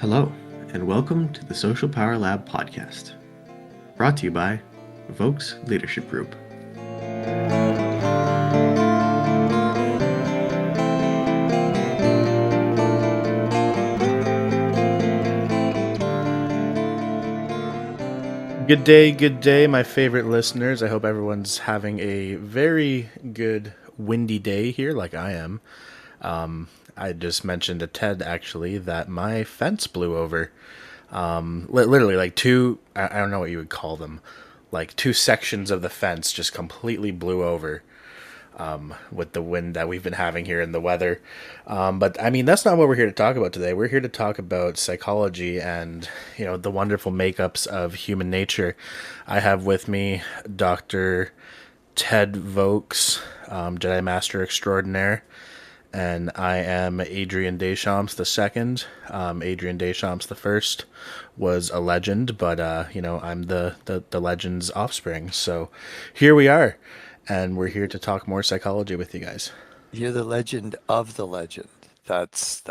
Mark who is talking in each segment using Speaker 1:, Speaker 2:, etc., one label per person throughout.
Speaker 1: Hello, and welcome to the Social Power Lab podcast, brought to you by Vokes Leadership Group.
Speaker 2: Good day, my favorite listeners. I hope everyone's having a very good windy day here, like I am. I just mentioned to Ted, actually, that my fence blew over. Literally, like I don't know what you would call them, like two sections of the fence just completely blew over with the wind that we've been having here and the weather. But I mean, that's not what we're here to talk about today. We're here to talk about psychology and, the wonderful makeups of human nature. I have with me Dr. Ted Vokes, Jedi Master Extraordinaire, and I am Adrian Deschamps the second. Adrian Deschamps the first was a legend, but I'm the legend's offspring. So here we are, and we're here to talk more psychology with you guys.
Speaker 3: You're the legend of the legend. That's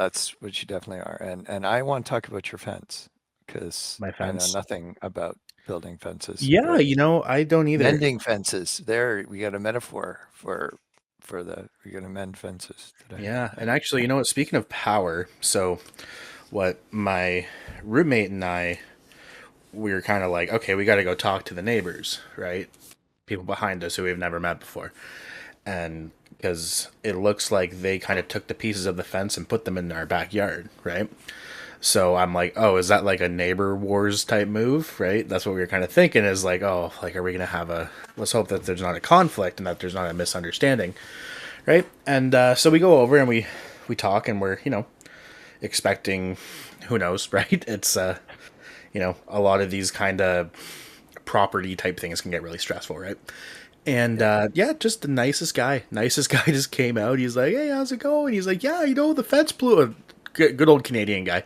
Speaker 3: what you definitely are. And I want to talk about your fence because
Speaker 2: My
Speaker 3: I know
Speaker 2: fence.
Speaker 3: nothing about building fences,
Speaker 2: Yeah,
Speaker 3: but
Speaker 2: I don't either.
Speaker 3: mending fences. There, we got a metaphor for the we're gonna mend fences today.
Speaker 2: Yeah,
Speaker 3: Yeah.
Speaker 2: and actually, what? Speaking of power, so what my roommate and I, we were kind of like, okay, we got to go talk to the neighbors, right? People behind us who we've never met before. And because it looks like they kind of took the pieces of the fence and put them in our backyard, right? So I'm like, oh, is that like a neighbor wars type move, right? That's what we were kind of thinking is like, oh, like, are we going to have let's hope that there's not a conflict and that there's not a misunderstanding, right? And so we go over and we talk and we're, expecting, who knows, right? It's, a lot of these kind of property type things can get really stressful, right? And yeah, just the nicest guy. Nicest guy just came out. He's like, "Hey, how's it going?" He's like, "Yeah, the fence blew." Good old Canadian guy.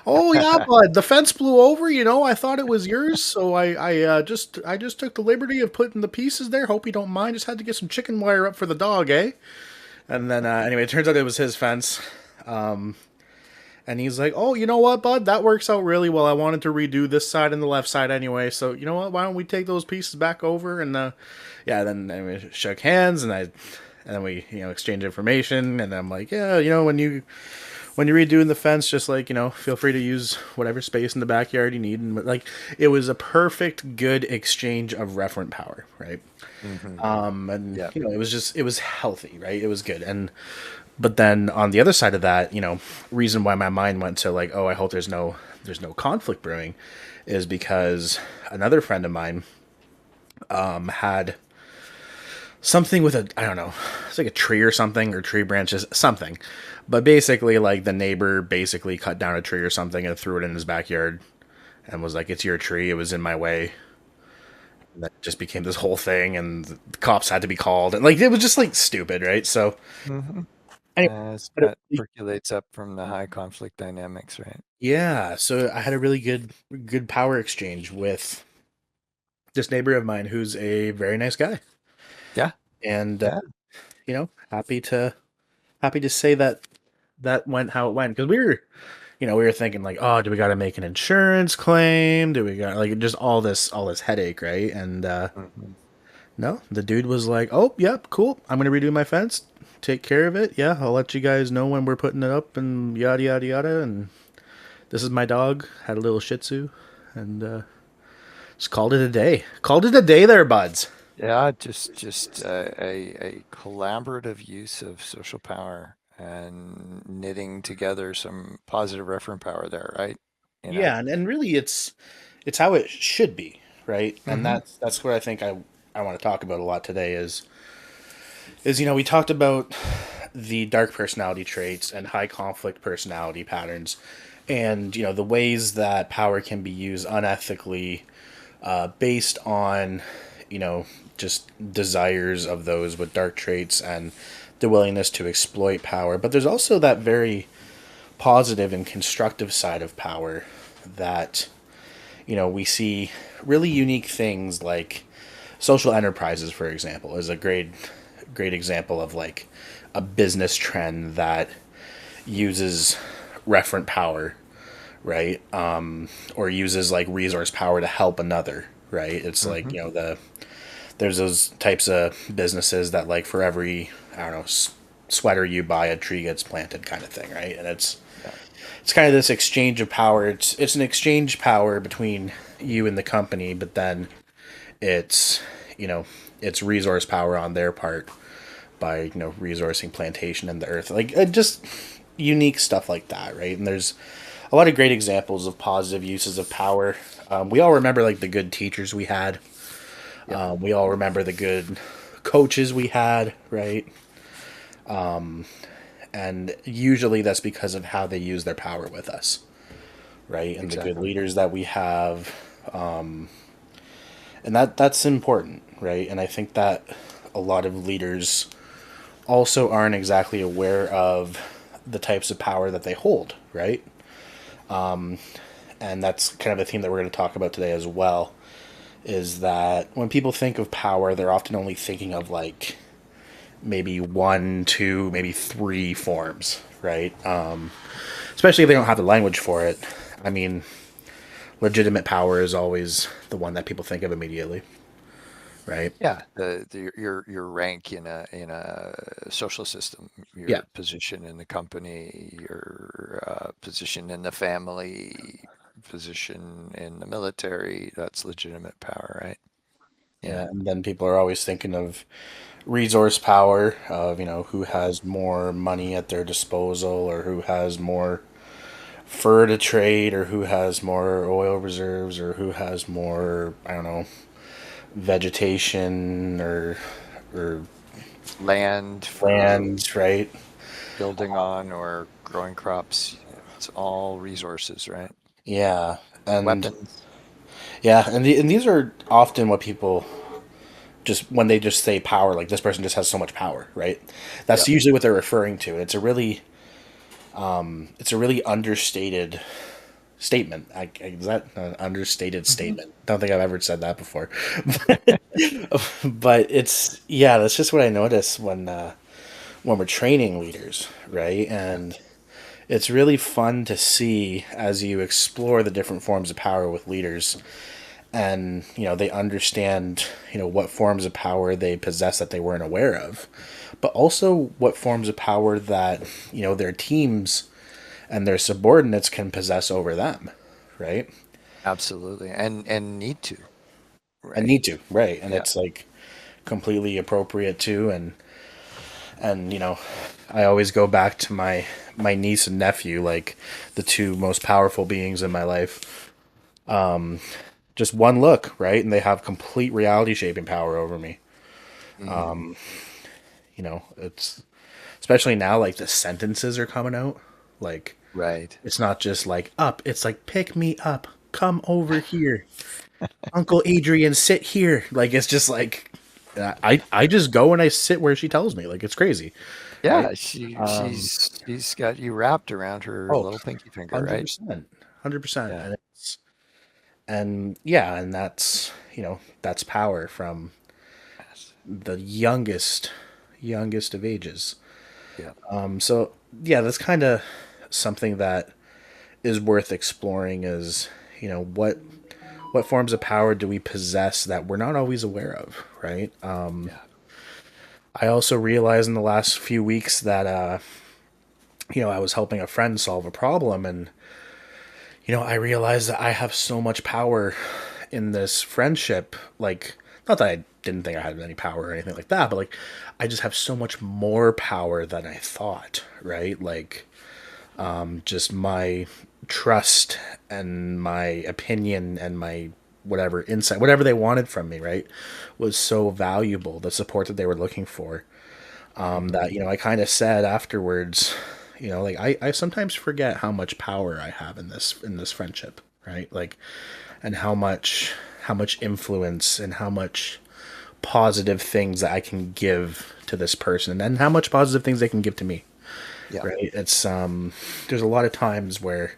Speaker 2: Oh yeah, bud, the fence blew over. I thought it was yours, so I just took the liberty of putting the pieces there. Hope you don't mind. Just had to get some chicken wire up for the dog, eh? And then anyway, it turns out it was his fence. And he's like, "Oh, you know what, bud? That works out really well. I wanted to redo this side and the left side anyway. So you know what? Why don't we take those pieces back over?" And yeah, then we shook hands and then we exchange information. And I'm like, "Yeah, when you're redoing the fence, just like feel free to use whatever space in the backyard you need." And like, it was a perfect, good exchange of referent power, right?
Speaker 3: hmm
Speaker 2: And
Speaker 3: Yeah.
Speaker 2: it was healthy, right? It was good. And but then on the other side of that, reason why my mind went to like, oh, I hope there's no conflict brewing, is because another friend of mine had something with I don't know, it's like a tree or something, or tree branches, something. But basically, like, the neighbor basically cut down a tree or something and threw it in his backyard and was like, "It's your tree. It was in my way." And that just became this whole thing, and the cops had to be called, and like, it was just like stupid, right? So
Speaker 3: hmm
Speaker 2: anyway,
Speaker 3: As
Speaker 2: but
Speaker 3: that percolates up from the high conflict dynamics, right?
Speaker 2: yeah, so I had a really good power exchange with this neighbor of mine who's a very nice guy,
Speaker 3: Yeah.
Speaker 2: and
Speaker 3: Yeah.
Speaker 2: happy to say that that went how it went, because we were thinking like, oh, do we got to make an insurance claim? Do we got like just all this headache, right? And
Speaker 3: hmm
Speaker 2: no, the dude was like, "Oh, yep, cool. I'm gonna redo my fence. Take care of it. Yeah, I'll let you guys know when we're putting it up and yada yada yada." And this is my dog. Had a little Shih Tzu, and just called it a day. Called it a day there, buds.
Speaker 3: Yeah, just a collaborative use of social power and knitting together some positive referent power there, right? You know.
Speaker 2: Yeah, and really, it's how it should be, right? And
Speaker 3: hmm
Speaker 2: that's what I think I want to talk about a lot today is we talked about the dark personality traits and high conflict personality patterns, and the ways that power can be used unethically, based on just desires of those with dark traits and the willingness to exploit power. But there's also that very positive and constructive side of power that we see really unique things like social enterprises, for example, is a great example of like a business trend that uses referent power, right? Or uses like resource power to help another, right? It's like,
Speaker 3: Hmm.
Speaker 2: there's those types of businesses that like for every, I don't know, sweater you buy, a tree gets planted kind of thing, right? And
Speaker 3: Yeah,
Speaker 2: it's kind of this exchange of power. It's an exchange power between you and the company, but then it's, you know, it's resource power on their part by, resourcing plantation and the earth, like just unique stuff like that, right? And there's a lot of great examples of positive uses of power. We all remember like the good teachers we had.
Speaker 3: yeah,
Speaker 2: We all remember the good coaches we had, right? And usually that's because of how they use their power with us, right? And the good
Speaker 3: exactly.
Speaker 2: leaders that we have, and that's important, right? And I think that a lot of leaders also aren't exactly aware of the types of power that they hold, right? And that's kind of a theme that we're going to talk about today as well. Is that when people think of power, they're often only thinking of like maybe one, two, maybe three forms, right? Especially if they don't have the language for it. I mean, legitimate power is always the one that people think of immediately, right?
Speaker 3: Yeah, your rank in a social system,
Speaker 2: Yeah.
Speaker 3: your position in the company, your position in the family, position in the military, that's legitimate power, right? Yeah.
Speaker 2: Yeah, and then people are always thinking of resource power, of, who has more money at their disposal, or who has more fur to trade, or who has more oil reserves, or who has more, I don't know, vegetation, or
Speaker 3: Land for
Speaker 2: lands, right?
Speaker 3: building on or growing crops, it's all resources, right?
Speaker 2: Yeah, and
Speaker 3: Weapons.
Speaker 2: and these are often what people just when they just say power, like this person just has so much power, right?
Speaker 3: Yeah.
Speaker 2: That's usually what they're referring to. It's a really understated statement. Is that an understated
Speaker 3: Hmm.
Speaker 2: statement? Don't think I've ever said that before. But it's yeah, that's just what I notice when we're training leaders, right?
Speaker 3: Yeah.
Speaker 2: And it's really fun to see as you explore the different forms of power with leaders, and they understand what forms of power they possess that they weren't aware of, but also what forms of power that their teams and their subordinates can possess over them, right?
Speaker 3: Absolutely. And need to,
Speaker 2: And
Speaker 3: right?
Speaker 2: need to, right? And
Speaker 3: Yeah.
Speaker 2: it's like completely appropriate too. And I always go back to my niece and nephew, like the two most powerful beings in my life. Just one look, right? And they have complete reality shaping power over me.
Speaker 3: Hmm.
Speaker 2: It's especially now, like the sentences are coming out. Like
Speaker 3: Right.
Speaker 2: it's not just like up, it's like pick me up, come over here, Uncle Adrian, sit here. Like it's just like I just go and I sit where she tells me. Like it's crazy, right?
Speaker 3: Yeah, she's got you wrapped around her
Speaker 2: Oh,
Speaker 3: little pinky finger, right?
Speaker 2: 100%, 100%.
Speaker 3: Yeah.
Speaker 2: And yeah, and that's power from
Speaker 3: Yes.
Speaker 2: the youngest of ages.
Speaker 3: Yeah.
Speaker 2: So yeah, that's kind of something that is worth exploring. Is what forms of power do we possess that we're not always aware of, right?
Speaker 3: Yeah.
Speaker 2: I also realized in the last few weeks that I was helping a friend solve a problem, and I realized that I have so much power in this friendship. Like, not that I didn't think I had any power or anything like that, but like, I just have so much more power than I thought, right? Like, just my trust and my opinion and my whatever insight, whatever they wanted from me, right, was so valuable. The support that they were looking for,
Speaker 3: Hmm.
Speaker 2: that I kind of said afterwards, like I sometimes forget how much power I have in this friendship, right? Like, and how much influence and how much positive things that I can give to this person, and how much positive things they can give to me,
Speaker 3: Yeah.
Speaker 2: right? It's there's a lot of times where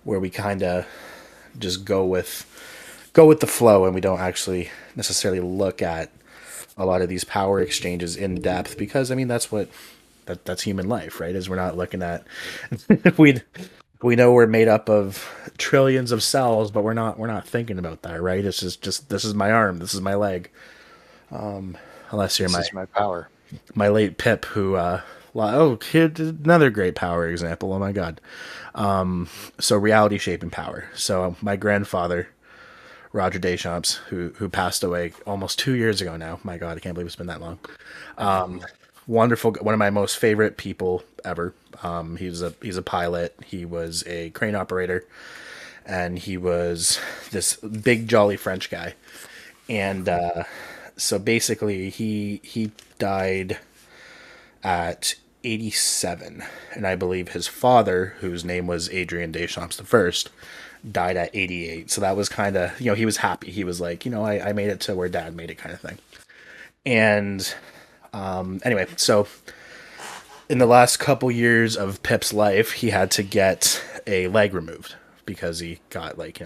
Speaker 2: we kind of just go with the flow, and we don't actually necessarily look at a lot of these power exchanges in depth, because I mean that's human life, right? Is we're not looking at we'd we know we're made up of trillions of cells, but we're not thinking about that, right? It's just this is my arm, this is my leg. Unless you're
Speaker 3: This
Speaker 2: my
Speaker 3: is my power.
Speaker 2: my late Pip, who oh, kid, another great power example. Oh my god. So reality shaping power. So my grandfather, Roger Deschamps, who passed away almost 2 years ago now. My god, I can't believe it's been that long. Wonderful, one of my most favorite people ever. He's a pilot. He was a crane operator, and he was this big jolly French guy. And so basically, he died at 87, and I believe his father, whose name was Adrian Deschamps the first, died at 88. So that was kind of, he was happy. He was like, I made it to where dad made it, kind of thing. And anyway, so in the last couple years of Pip's life, he had to get a leg removed because he got like,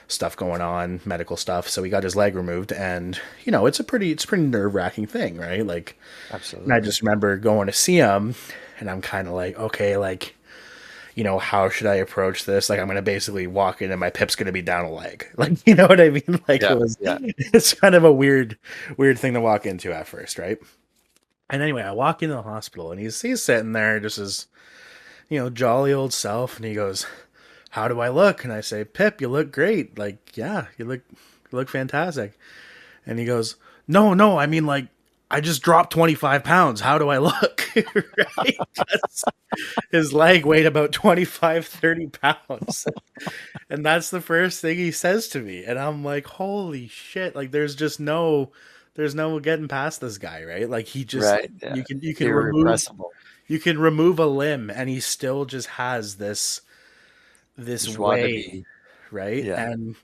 Speaker 2: stuff going on, medical stuff. So he got his leg removed, and it's a pretty nerve wracking thing, right? Like, and I
Speaker 3: Absolutely.
Speaker 2: just remember going to see him, and I'm kind of like, okay, like, how should I approach this? Like, I'm gonna basically walk in, and my Pip's gonna be down a leg. Like, you know what I mean? Like,
Speaker 3: Yeah. Yeah.
Speaker 2: it's kind of a weird thing to walk into at first, right? And anyway, I walk into the hospital, and he's sitting there, just his jolly old self, and he goes, "How do I look?" And I say, "Pip, you look great. Like, yeah, you look fantastic." And he goes, "No, no, I mean, like, I just dropped 25 pounds. How do I look?" Right? 'Cause his leg weighed about 25, 30 pounds. And that's the first thing he says to me. And I'm like, holy shit. Like, there's no getting past this guy, right? Like, he just, like,
Speaker 3: Right. Yeah.
Speaker 2: you can
Speaker 3: Irrepressible.
Speaker 2: remove a limb, and he still just has this
Speaker 3: Joie de
Speaker 2: way,
Speaker 3: vivre.
Speaker 2: right?
Speaker 3: Yeah.
Speaker 2: And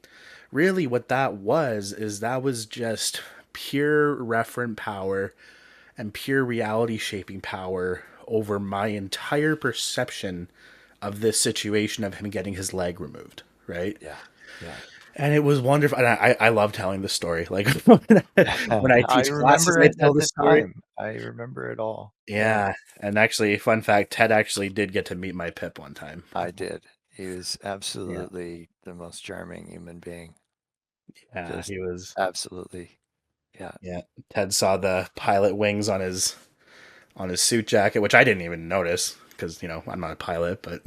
Speaker 2: really what that was is that was just pure referent power and pure reality shaping power over my entire perception of this situation of him getting his leg removed, right?
Speaker 3: Yeah. Yeah.
Speaker 2: And it was wonderful. And I love telling the story. Like, when I
Speaker 3: I
Speaker 2: teach classes,
Speaker 3: remember
Speaker 2: I
Speaker 3: it
Speaker 2: tell
Speaker 3: at
Speaker 2: the
Speaker 3: the
Speaker 2: story.
Speaker 3: time. I remember it all. Yeah,
Speaker 2: Yeah. And actually, fun fact, Ted actually did get to meet my Pip one time.
Speaker 3: I did. He was
Speaker 2: Yeah.
Speaker 3: absolutely the most charming human being.
Speaker 2: Yeah.
Speaker 3: Just
Speaker 2: He was.
Speaker 3: absolutely. Yeah.
Speaker 2: Yeah. Ted saw the pilot wings on his suit jacket, which I didn't even notice because I'm not a pilot, but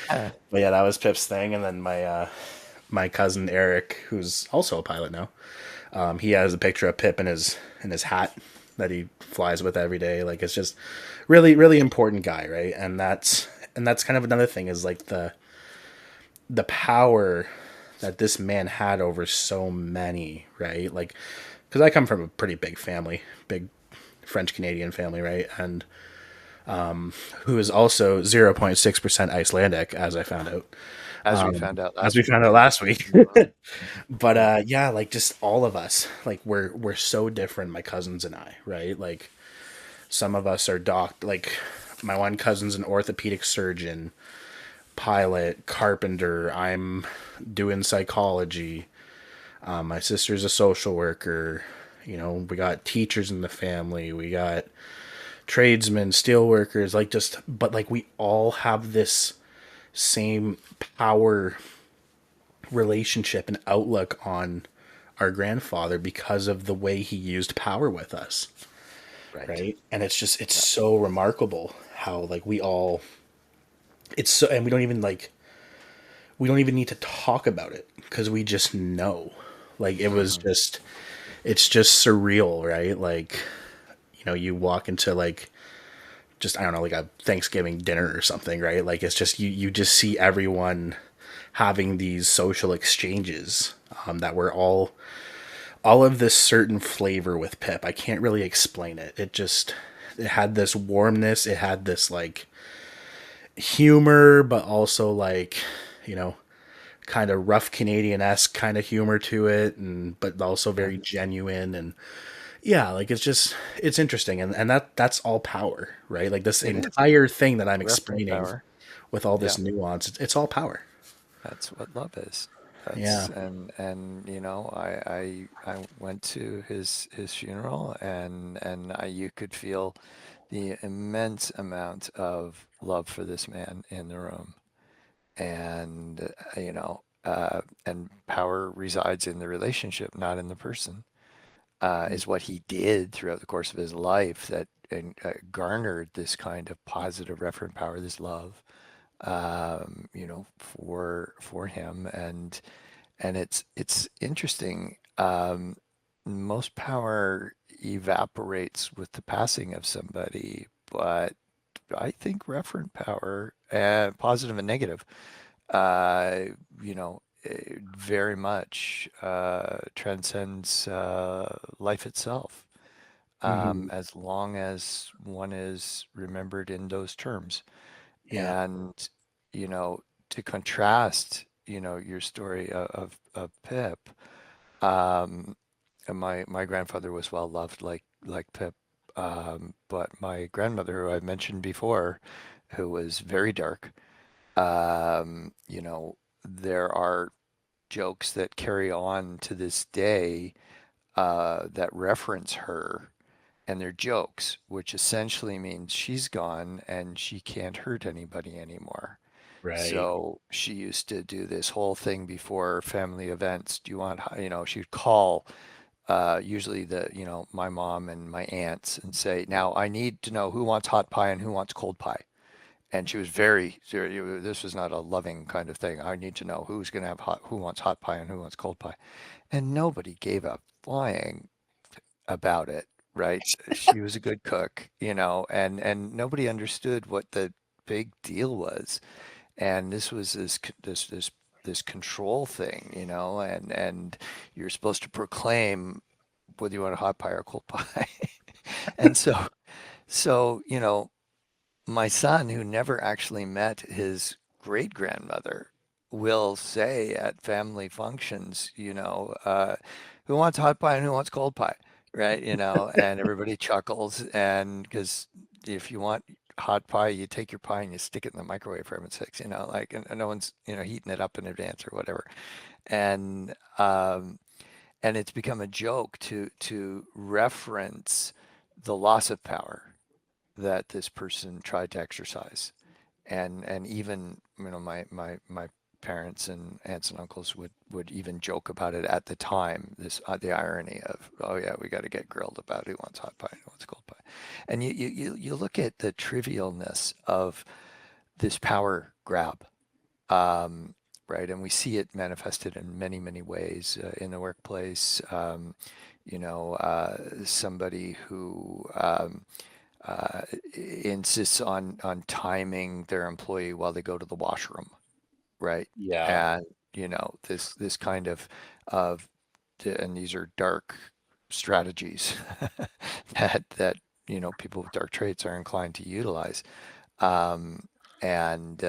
Speaker 3: Uh,
Speaker 2: but yeah, that was Pip's thing. And then my cousin Eric, who's also a pilot now, he has a picture of Pip in his hat that he flies with every day. Like, it's just really really important guy, right? And that's kind of another thing is like the power that this man had over so many, right? Like, because I come from a pretty big family, big French Canadian family, right? And who is also 0.6% Icelandic, as I found out.
Speaker 3: as we found out
Speaker 2: As we
Speaker 3: last week.
Speaker 2: found out
Speaker 3: Yeah.
Speaker 2: last week.
Speaker 3: Mhm.
Speaker 2: But
Speaker 3: Yeah.
Speaker 2: yeah, like, just all of us, like, we're so different, my cousins and I, right? Like, some of us are like, my one cousin's an orthopedic surgeon, pilot, carpenter. I'm doing psychology. My sister's a social worker. We got teachers in the family. We got tradesmen, steel workers, like, just, but like, we all have this same power relationship and outlook on our grandfather because of the way he used power with us,
Speaker 3: Right.
Speaker 2: right? And it's
Speaker 3: Yeah.
Speaker 2: so remarkable how, like, it's so, and we don't even need to talk about it because we just know. Like,
Speaker 3: Mhm.
Speaker 2: it's just surreal, right? Like, you walk into, like, just, I don't know, like a Thanksgiving dinner or something, right? Like, it's just, you just see everyone having these social exchanges, that were all of this certain flavor with Pip. I can't really explain it. It had this warmness. It had this, like, humor, but also, like, you know, kind of rough Canadian esque kind of humor to it, and but also
Speaker 3: Yeah.
Speaker 2: very genuine. And yeah, like, it's interesting, and that's all power, right? Like, this
Speaker 3: It is
Speaker 2: entire thing that I'm
Speaker 3: reference
Speaker 2: explaining
Speaker 3: power.
Speaker 2: with all
Speaker 3: Yeah.
Speaker 2: this nuance, it's all power.
Speaker 3: That's what love is.
Speaker 2: Yeah.
Speaker 3: That's and I went to his funeral and you could feel the immense amount of love for this man in the room. and and power resides in the relationship, not in the person. Is what he did throughout the course of his life that garnered this kind of positive referent power, this love, for him. And it's interesting. Most power evaporates with the passing of somebody, but I think referent power, positive and negative, uh, very much transcends life itself,
Speaker 2: Hmm.
Speaker 3: as long as one is remembered in those terms.
Speaker 2: Yeah.
Speaker 3: And, you know, to contrast, your story of Pip, um, and my grandfather was well loved like Pip, but my grandmother, who I mentioned before, who was very dark, there are jokes that carry on to this day that reference her, and they're jokes, which essentially means she's gone and she can't hurt anybody anymore.
Speaker 2: Right.
Speaker 3: So she used to do this whole thing before family events. Do you want, she'd call usually my mom and my aunts and say, now I need to know who wants hot pie and who wants cold pie. And she was very serious. This was not a loving kind of thing. I need to know who's going to have who wants hot pie and who wants cold pie. And nobody gave a flying about it, right? She was a good cook, and nobody understood what the big deal was. And this was this control thing, and you're supposed to proclaim whether you want a hot pie or a cold pie. And so, my son, who never actually met his great grandmother, will say at family functions, who wants hot pie and who wants cold pie, right? And everybody chuckles. And because if you want hot pie, you take your pie and you stick it in the microwave for heaven's sakes, like, and no one's, heating it up in advance or whatever. And, um, and it's become a joke to reference the loss of power that this person tried to exercise. And even, my parents and aunts and uncles would even joke about it at the time, this the irony of, oh yeah, we got to get grilled about who wants hot pie and who wants cold pie. And you look at the trivialness of this power grab, um, right? And we see it manifested in many, many ways in the workplace. Somebody who uh, insists on timing their employee while they go to the washroom, right?
Speaker 2: Yeah.
Speaker 3: And this kind of and these are dark strategies that people with dark traits are inclined to utilize. Um, and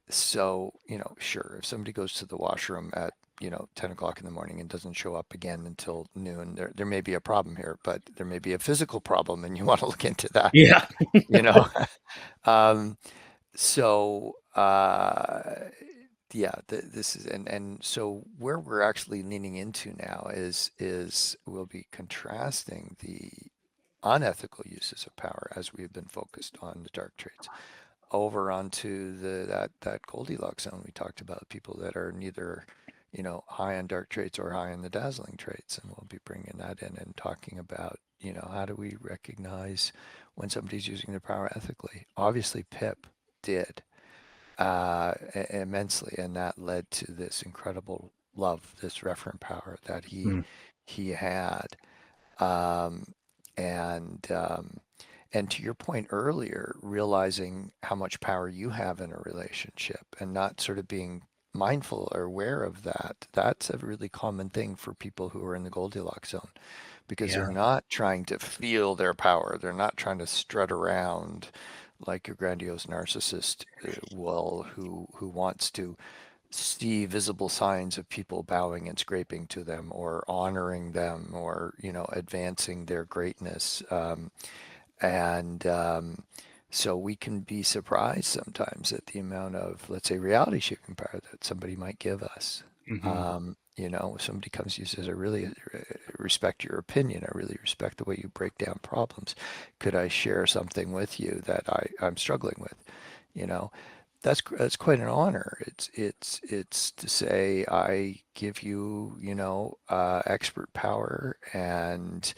Speaker 3: So, sure, if somebody goes to the washroom at 10 o'clock in the morning and doesn't show up again until noon, there may be a problem here, but there may be a physical problem, and you want to look into that,
Speaker 2: Yeah.
Speaker 3: you know. um, so yeah, this is, and so where we're actually leaning into now is we'll be contrasting the unethical uses of power, as we've been focused on the dark traits, over onto that Goldilocks zone we talked about, people that are neither, high on dark traits or high on the dazzling traits. And we'll be bringing that in and talking about, how do we recognize when somebody's using their power ethically? Obviously, Pip did immensely, and that led to this incredible love, this referent power that he
Speaker 2: Mm.
Speaker 3: he had. Um, and and to your point earlier, realizing how much power you have in a relationship and not sort of being mindful or aware of that, that's a really common thing for people who are in the Goldilocks zone, because they're
Speaker 2: Yeah.
Speaker 3: not trying to feel their power. They're not trying to strut around like your grandiose narcissist will, who wants to see visible signs of people bowing and scraping to them or honoring them or advancing their greatness. And So we can be surprised sometimes at the amount of, let's say, reality shaping power that somebody might give us.
Speaker 2: Hmm.
Speaker 3: If somebody comes to you and says, I really respect your opinion, I really respect the way you break down problems. Could I share something with you that I'm struggling with? You know, that's quite an honor. It's to say I give you, expert power, and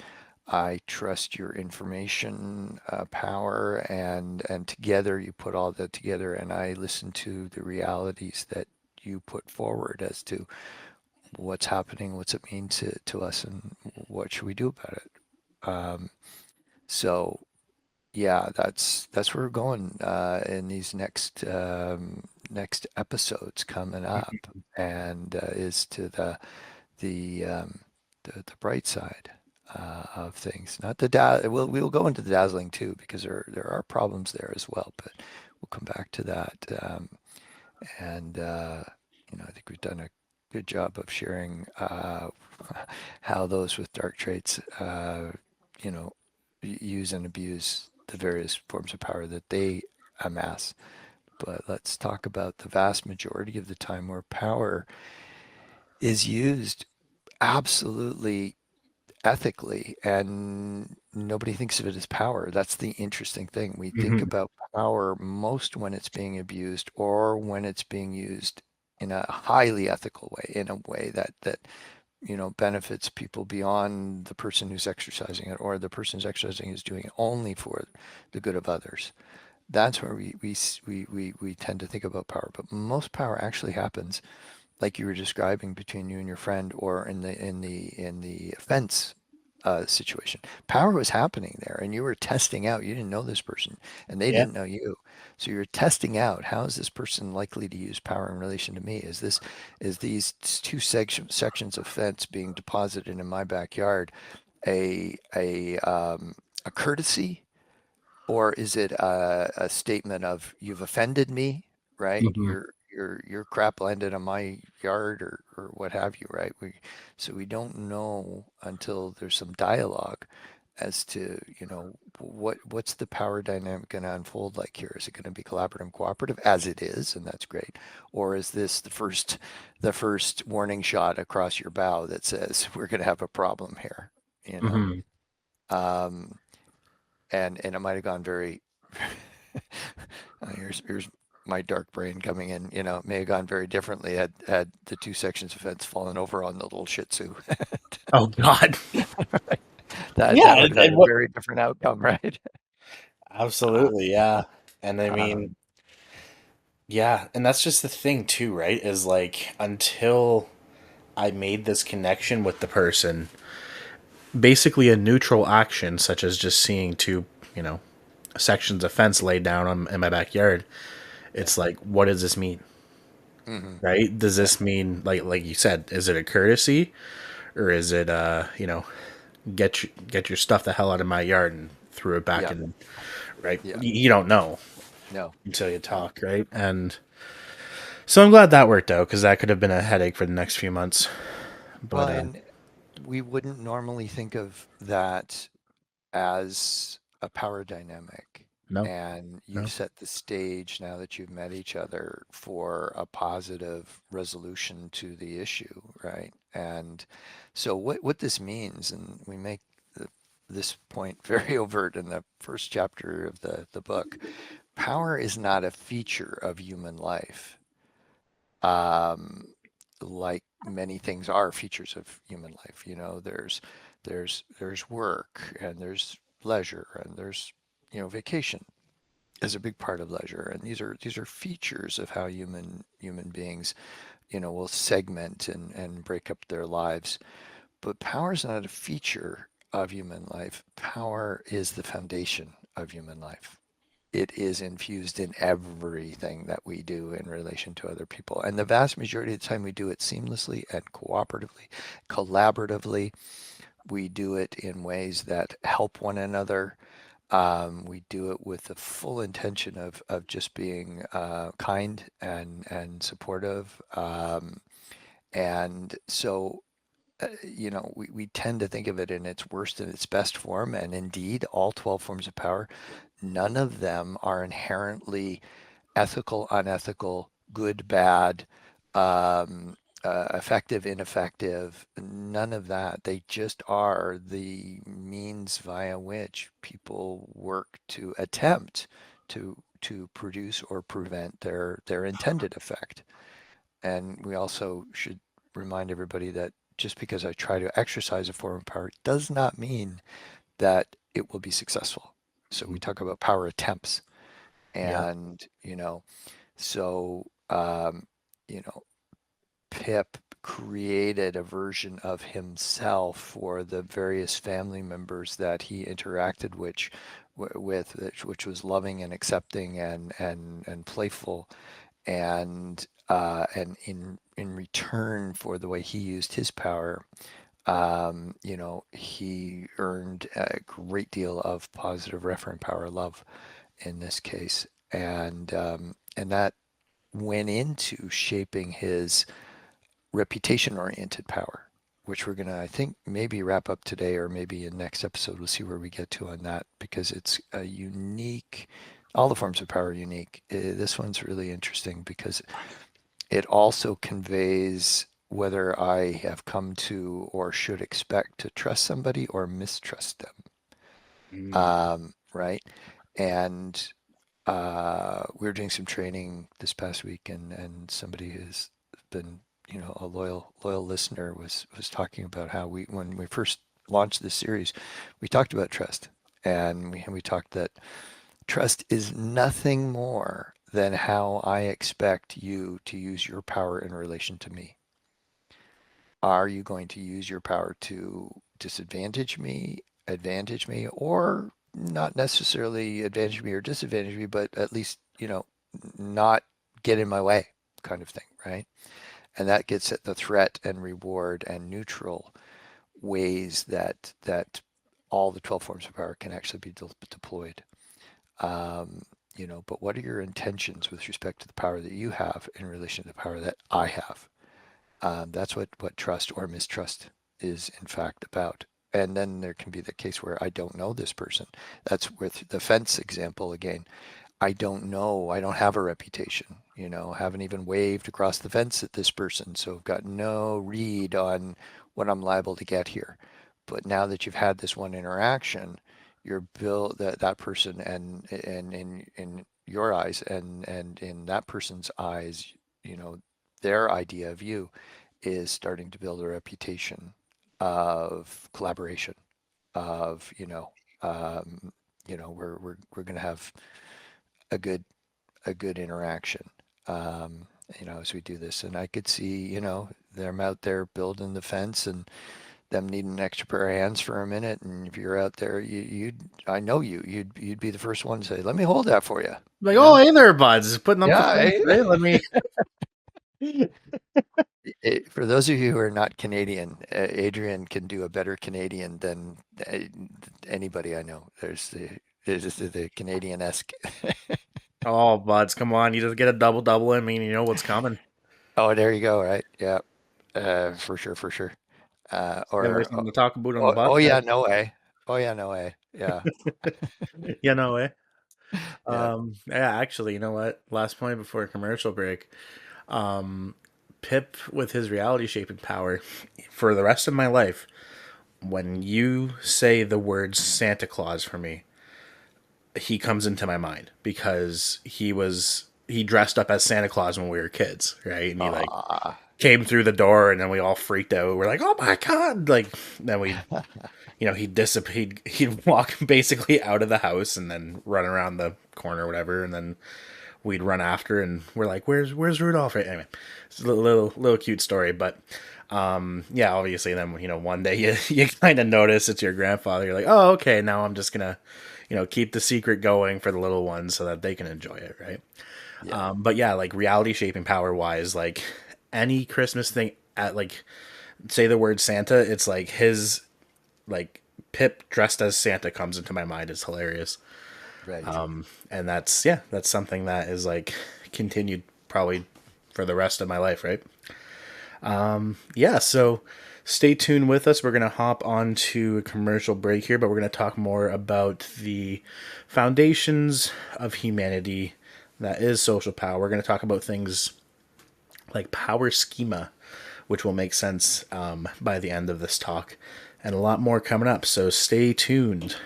Speaker 3: I trust your information power, and together you put all that together, and I listen to the realities that you put forward as to what's happening, what's it mean to us, and what should we do about it. So yeah, that's where we're going in these next episodes coming up, and is to the bright side of things. Not the we'll go into the dazzling too, because there are problems there as well, but we'll come back to that. And I think we've done a good job of sharing how those with dark traits, you know, use and abuse the various forms of power that they amass. But let's talk about the vast majority of the time where power is used absolutely ethically, and nobody thinks of it as power. That's the interesting thing. We think
Speaker 2: Hmm.
Speaker 3: about power most when it's being abused, or when it's being used in a highly ethical way, in a way that benefits people beyond the person who's exercising it, or the person who's exercising is doing it only for the good of others. That's where we tend to think about power. But most power actually happens, like you were describing, between you and your friend, or in the fence situation. Power was happening there, and you were testing out. You didn't know this person, and they
Speaker 2: Yeah.
Speaker 3: didn't know you. So you're testing out, how is this person likely to use power in relation to me? Is these two sections of fence being deposited in my backyard a courtesy, or is it a statement of, you've offended me, right?
Speaker 2: Hmm.
Speaker 3: Your crap landed on my yard, or what have you, right? So we don't know until there's some dialogue as to, what's the power dynamic going to unfold like here? Is it going to be collaborative, cooperative, as it is, and that's great, or is this the first warning shot across your bow that says we're going to have a problem here? You know.
Speaker 2: Hmm.
Speaker 3: Um, and it might have gone very here's my dark brain coming in. It may have gone very differently had the two sections of fence fallen over on the little Shih Tzu.
Speaker 2: Oh God.
Speaker 3: that
Speaker 2: Yeah,
Speaker 3: that would have had
Speaker 2: and
Speaker 3: a
Speaker 2: what?
Speaker 3: very different outcome, right? uh,
Speaker 2: Absolutely, yeah. And I mean,
Speaker 3: um,
Speaker 2: yeah, and that's just the thing too, right? Is like until I made this connection with the person, basically a neutral action such as just seeing two, you know, sections of fence laid down in my backyard,
Speaker 3: yeah.
Speaker 2: it's like, what does this mean?
Speaker 3: Hmm.
Speaker 2: Right? Does
Speaker 3: Yeah.
Speaker 2: this mean, like you said, is it a courtesy, or is it get your stuff the hell out of my yard and threw it back
Speaker 3: Yeah.
Speaker 2: in, right?
Speaker 3: Yeah.
Speaker 2: You don't know
Speaker 3: No.
Speaker 2: until you
Speaker 3: No.
Speaker 2: talk, right? And so I'm glad that worked out, because that could have been a headache for the next few months.
Speaker 3: Well,
Speaker 2: But
Speaker 3: and we wouldn't normally think of that as a power dynamic.
Speaker 2: no,
Speaker 3: And you've
Speaker 2: no.
Speaker 3: set the stage, now that you've met each other, for a positive resolution to the issue, right? And so what this means, and we make this point very overt in the first chapter of the book, power is not a feature of human life. Um, like many things are features of human life. There's work, and there's leisure, and there's vacation is a big part of leisure, and these are features of how human beings will segment and break up their lives. But power is not a feature of human life. Power is the foundation of human life. It is infused in everything that we do in relation to other people. And the vast majority of the time, we do it seamlessly and cooperatively, collaboratively. We do it in ways that help one another. We do it with the full intention of just being kind and supportive. And so, we tend to think of it in its worst and its best form. And indeed, all 12 forms of power, none of them are inherently ethical, unethical, good, bad, effective, ineffective, none of that. They just are the means via which people work to attempt to to produce or prevent their intended effect. And we also should remind everybody that just because I try to exercise a form of power does not mean that it will be successful. So we talk about power attempts,
Speaker 2: Yeah.
Speaker 3: and so you know, Pip created a version of himself for the various family members that he interacted with, which was loving and accepting and playful, and in return for the way he used his power, he earned a great deal of positive referent power, love in this case, and that went into shaping his reputation-oriented power, which we're gonna, I think, maybe wrap up today, or maybe in next episode we'll see where we get to on that, because it's a unique. All the forms of power are unique. This one's really interesting because it also conveys whether I have come to or should expect to trust somebody or mistrust them.
Speaker 2: Mm.
Speaker 3: Right? And we were doing some training this past week, and somebody who's been, a loyal listener was talking about how when we first launched this series, we talked about trust, and we talked that trust is nothing more than how I expect you to use your power in relation to me. Are you going to use your power to disadvantage me, advantage me, or not necessarily advantage me or disadvantage me, but at least, not get in my way, kind of thing, right? And that gets at the threat and reward and neutral ways that all the 12 forms of power can actually be deployed. But what are your intentions with respect to the power that you have in relation to the power that I have? That's what trust or mistrust is in fact about. And then there can be the case where I don't know this person. That's with the fence example again. I don't know. I don't have a reputation. Haven't even waved across the fence at this person, so I've got no read on what I'm liable to get here. But now that you've had this one interaction, you're built that person, and in your eyes and in that person's eyes, their idea of you is starting to build a reputation of collaboration, of we're going to have a good interaction, as we do this. And I could see, them out there building the fence and them needing an extra pair of hands for a minute. And if you're out there, I know you'd be the first one to say, "Let me hold that for you."
Speaker 2: Like, oh, hey there, buds. Putting up the
Speaker 3: Yeah.
Speaker 2: fence, right? Let me.
Speaker 3: For those of you who are not Canadian, Adrian can do a better Canadian than anybody I know. There's the Canadian-esque.
Speaker 2: Oh, buds, come on. You just get a double in me, and you know what's coming.
Speaker 3: Oh, there you go. Right. Yeah. For sure. For sure.
Speaker 2: Stay away
Speaker 3: Or
Speaker 2: from the talk about on the
Speaker 3: oh,
Speaker 2: bus,
Speaker 3: oh
Speaker 2: right?
Speaker 3: yeah, no way. Oh yeah, no way. Yeah.
Speaker 2: You know, eh?
Speaker 3: Yeah.
Speaker 2: Yeah, actually, you know what? Last point before commercial break. Um, Pip with his reality shaping power for the rest of my life. When you say the words Santa Claus for me, he comes into my mind because he dressed up as Santa Claus when we were kids, right? And he like
Speaker 3: Ah.
Speaker 2: came through the door, and then we all freaked out. We're like, "Oh my god!" Like then we, he'd dissipate. He'd walk basically out of the house and then run around the corner or whatever, and then we'd run after, and we're like, "Where's Rudolph?" Right? Anyway, it's a little cute story, but yeah, obviously then one day you kind of notice it's your grandfather. You're like, "Oh, okay, now I'm just gonna keep the secret going for the little ones so that they can enjoy it," right?
Speaker 3: Yeah.
Speaker 2: But yeah, like reality shaping power wise, like any Christmas thing at like say the word Santa, it's like his like Pip dressed as Santa comes into my mind is hilarious.
Speaker 3: Right.
Speaker 2: And that's something that is like continued probably for the rest of my life, right? Yeah, so stay tuned with us. We're going to hop on to a commercial break here, but we're going to talk more about the foundations of humanity that is social power. We're going to talk about things like power schema, which will make sense by the end of this talk, and a lot more coming up. So stay tuned.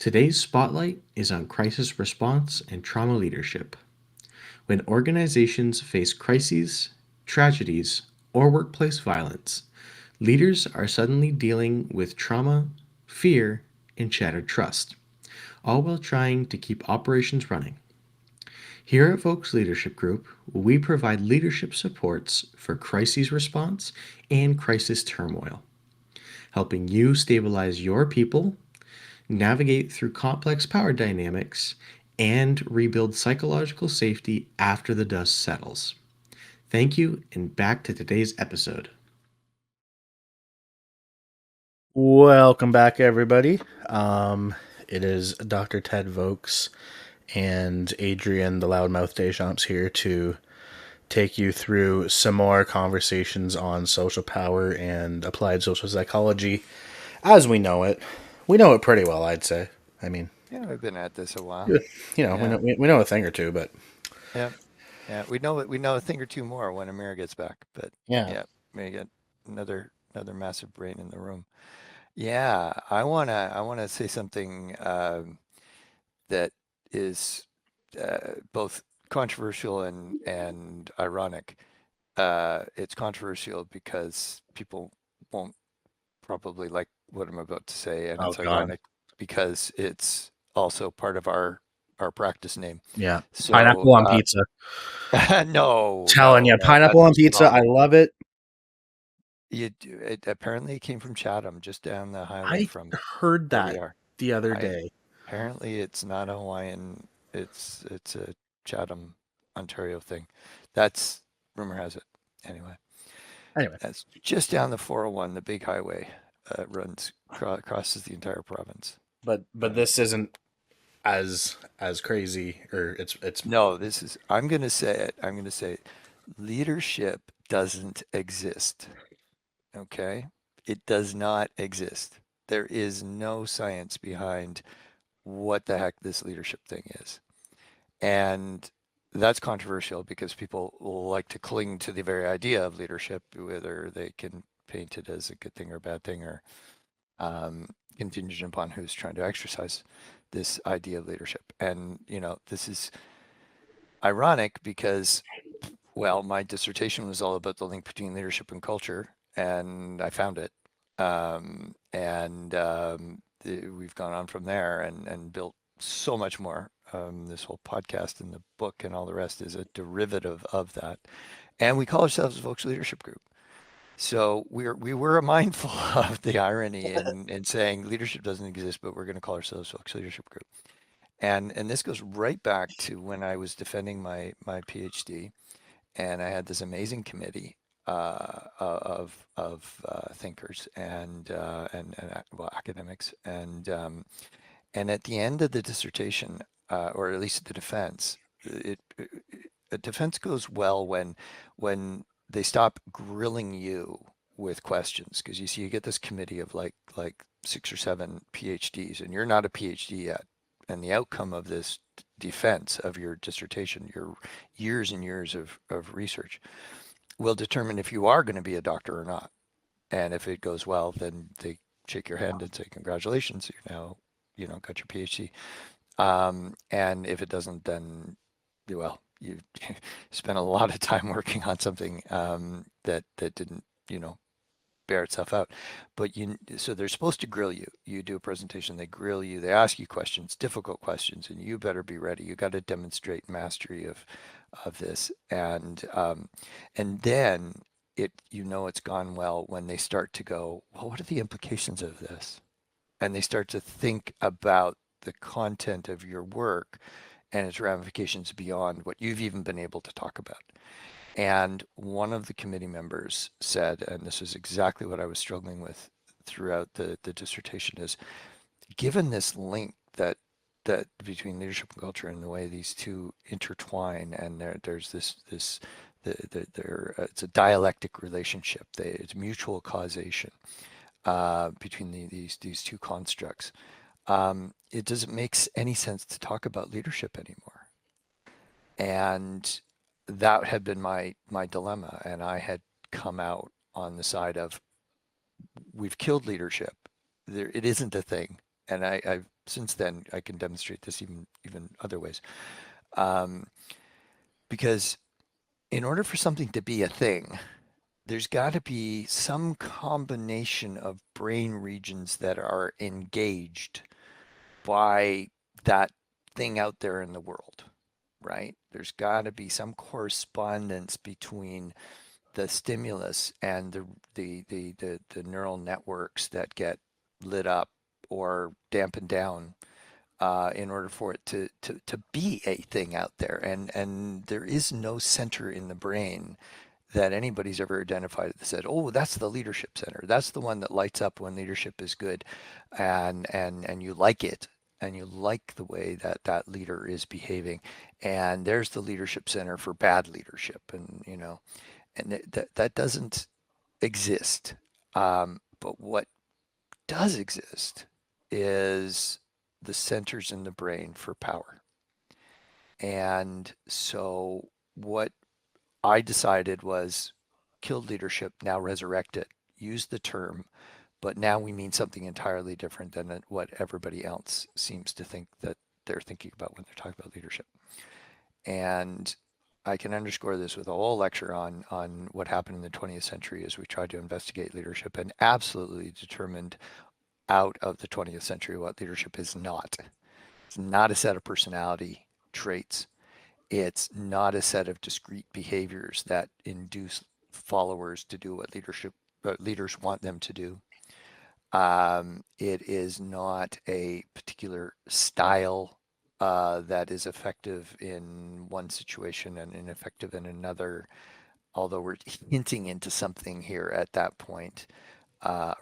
Speaker 1: Today's spotlight is on crisis response and trauma leadership. When organizations face crises, tragedies, or workplace violence, leaders are suddenly dealing with trauma, fear, and shattered trust, all while trying to keep operations running. Here at Volk's Leadership Group, we provide leadership supports for crises response and crisis turmoil, helping you stabilize your people, navigate through complex power dynamics, and rebuild psychological safety after the dust settles. Thank you, and back to today's episode.
Speaker 2: Welcome back, everybody. It is Dr. Ted Vokes and Adrian, the Loudmouth Deschamps, here to take you through some more conversations on social power and applied social psychology as we know it. We know it pretty well, I'd say. I mean,
Speaker 3: Yeah, we've been at this a while.
Speaker 2: we know a thing or two, but
Speaker 3: Yeah, yeah, we know a thing or two more when Amir gets back. But
Speaker 2: yeah.
Speaker 3: yeah, may get another massive brain in the room. Yeah, I wanna say something that is both controversial and ironic. It's controversial because people won't probably like what I'm about to say, and
Speaker 2: Oh
Speaker 3: it's
Speaker 2: God.
Speaker 3: ironic because it's also part of our practice name.
Speaker 2: Yeah.
Speaker 3: So
Speaker 2: Pineapple on pizza.
Speaker 3: no,
Speaker 2: Telling you,
Speaker 3: that
Speaker 2: pineapple on
Speaker 3: is
Speaker 2: pizza. I
Speaker 3: wrong.
Speaker 2: love it.
Speaker 3: It apparently came from Chatham, just down the highway
Speaker 2: I
Speaker 3: from
Speaker 2: heard
Speaker 3: where we
Speaker 2: that
Speaker 3: are.
Speaker 2: the other
Speaker 3: I
Speaker 2: day.
Speaker 3: Apparently it's not a Hawaiian. It's a Chatham, Ontario thing. That's rumor has it. Anyway,
Speaker 2: Anyway,
Speaker 3: that's just down the 401, the big highway, crosses the entire province.
Speaker 2: but this isn't as crazy, or it's
Speaker 3: No, this is. I'm going to say it. I'm going to say it. Leadership doesn't exist. Okay, it does not exist. There is no science behind what the heck this leadership thing is. And that's controversial because people like to cling to the very idea of leadership, whether they can paint it as a good thing or a bad thing, or contingent upon who's trying to exercise this idea of leadership. And, this is ironic because, well, my dissertation was all about the link between leadership and culture, and I found it. We've gone on from there and built so much more. This whole podcast and the book and all the rest is a derivative of that. And we call ourselves the Volks Leadership Group. So we were mindful of the irony in saying leadership doesn't exist, but we're going to call ourselves Volks Leadership Group. And this goes right back to when I was defending my PhD, and I had this amazing committee of thinkers and well, academics, and at the end of the dissertation, or at least the defense, a defense goes well when they stop grilling you with questions, because you see you get this committee of like 6 or 7 PhDs, and you're not a PhD yet, and the outcome of this defense of your dissertation, your years and years of research, will determine if you are going to be a doctor or not. And if it goes well, then they shake your hand and say, congratulations, you're now, got your PhD. And if it doesn't, then, well, you spent a lot of time working on something that didn't, bear itself out. But so they're supposed to grill you. You do a presentation, they grill you, they ask you questions, difficult questions, and you better be ready. You got to demonstrate mastery of this, and then it's gone well when they start to go, well, what are the implications of this? And they start to think about the content of your work and its ramifications beyond what you've even been able to talk about. And one of the committee members said, and this is exactly what I was struggling with throughout the dissertation, is given this link that between leadership and culture and the way these two intertwine, and there's it's a dialectic relationship. It's mutual causation between these two constructs. It doesn't make any sense to talk about leadership anymore. And that had been my dilemma, and I had come out on the side of we've killed leadership. It isn't a thing, and I've since then I can demonstrate this even other ways. Um, because in order for something to be a thing, there's got to be some combination of brain regions that are engaged by that thing out there in the world, right? There's got to be some correspondence between the stimulus and the neural networks that get lit up or dampened down in order for it to be a thing out there. And there is no center in the brain that anybody's ever identified that said, oh, that's the leadership center. That's the one that lights up when leadership is good, and you like it, and you like the way that that leader is behaving. And there's the leadership center for bad leadership, and and that doesn't exist. But what does exist is the centers in the brain for power. And so what I decided was killed leadership, now resurrect it, use the term, but now we mean something entirely different than what everybody else seems to think that they're thinking about when they're talking about leadership. And I can underscore this with a whole lecture on what happened in the 20th century as we tried to investigate leadership and absolutely determined out of the 20th century what leadership is not. It's not a set of personality traits. It's not a set of discrete behaviors that induce followers to do what leaders want them to do. It is not a particular style that is effective in one situation and ineffective in another, although we're hinting into something here at that point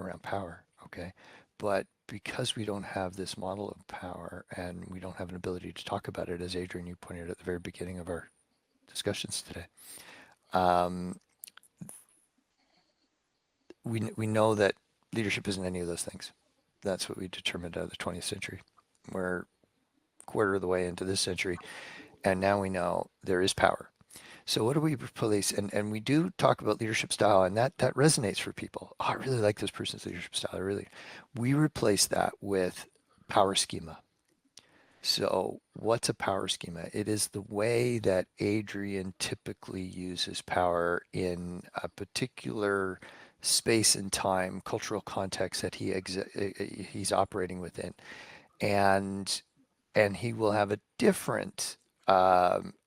Speaker 3: around power, okay? But because we don't have this model of power and we don't have an ability to talk about it, as Adrian, you pointed out at the very beginning of our discussions today, um, we know that leadership isn't any of those things. That's what we determined out of the 20th century. We're a quarter of the way into this century, and now we know there is power. So what do we replace? And we do talk about leadership style, and that resonates for people. Oh, I really like this person's leadership style. I really. We replace that with power schema. So what's a power schema? It is the way that Adrian typically uses power in a particular space and time, cultural context that he's operating within, and and he will have a different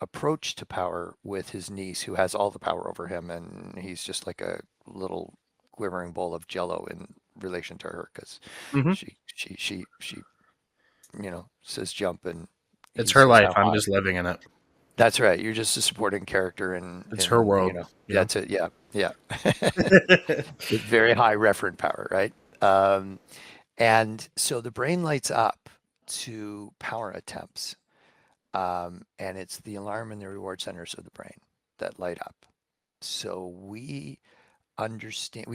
Speaker 3: approach to power with his niece, who has all the power over him, and he's just like a little quivering bowl of jello in relation to her because
Speaker 2: Hmm.
Speaker 3: she says jump and
Speaker 2: It's
Speaker 3: he
Speaker 2: her
Speaker 3: says
Speaker 2: life.
Speaker 3: how
Speaker 2: I'm
Speaker 3: high.
Speaker 2: just living in it.
Speaker 3: That's right. You're just a supporting character in
Speaker 2: It's her world. Yeah.
Speaker 3: that's it. Yeah, yeah. With very high referent power, right? And so the brain lights up to power attempts. And it's the alarm and the reward centers of the brain that light up. So we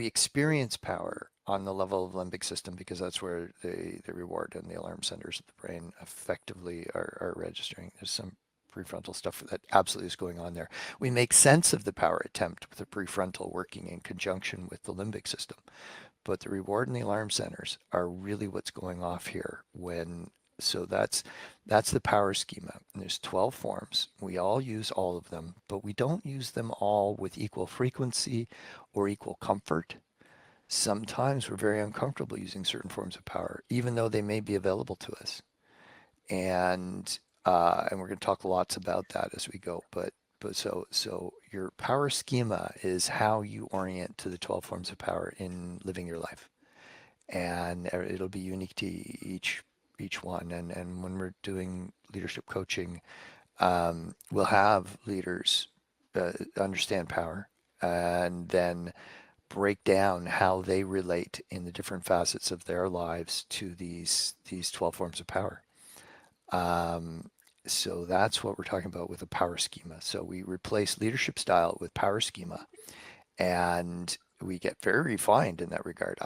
Speaker 3: experience power on the level of limbic system because that's where the reward and the alarm centers of the brain effectively are registering. There's some prefrontal stuff that absolutely is going on there. We make sense of the power attempt with the prefrontal working in conjunction with the limbic system. But the reward and the alarm centers are really what's going off here when so that's the power schema. And there's 12 forms. We all use all of them, but we don't use them all with equal frequency or equal comfort. Sometimes we're very uncomfortable using certain forms of power, even though they may be available to us. And we're going to talk lots about that as we go. But your power schema is how you orient to the 12 forms of power in living your life, and it'll be unique to each one. And when we're doing leadership coaching, we'll have leaders understand power and then break down how they relate in the different facets of their lives to these 12 forms of power. Um, so that's what we're talking about with a power schema. So we replace leadership style with power schema, and we get very refined in that regard.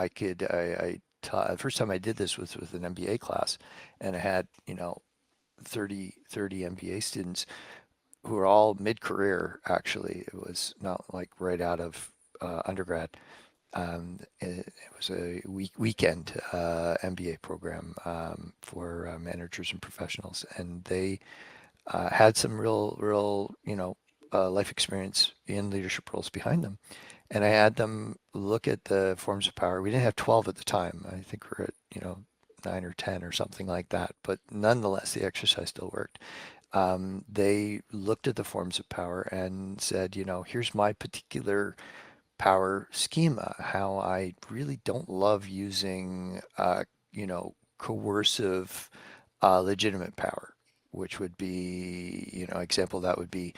Speaker 3: The first time I did this with an MBA class, and I had 30 MBA students who were all mid-career. Actually, it was not like right out of undergrad, It was a weekend MBA program for managers and professionals, and they had some real, life experience in leadership roles behind them. And I had them look at the forms of power. We didn't have 12 at the time. I think we're at, 9 or 10 or something like that. But nonetheless, the exercise still worked. They looked at the forms of power and said, here's my particular power schema, how I really don't love using, coercive, legitimate power, which would be, example that would be,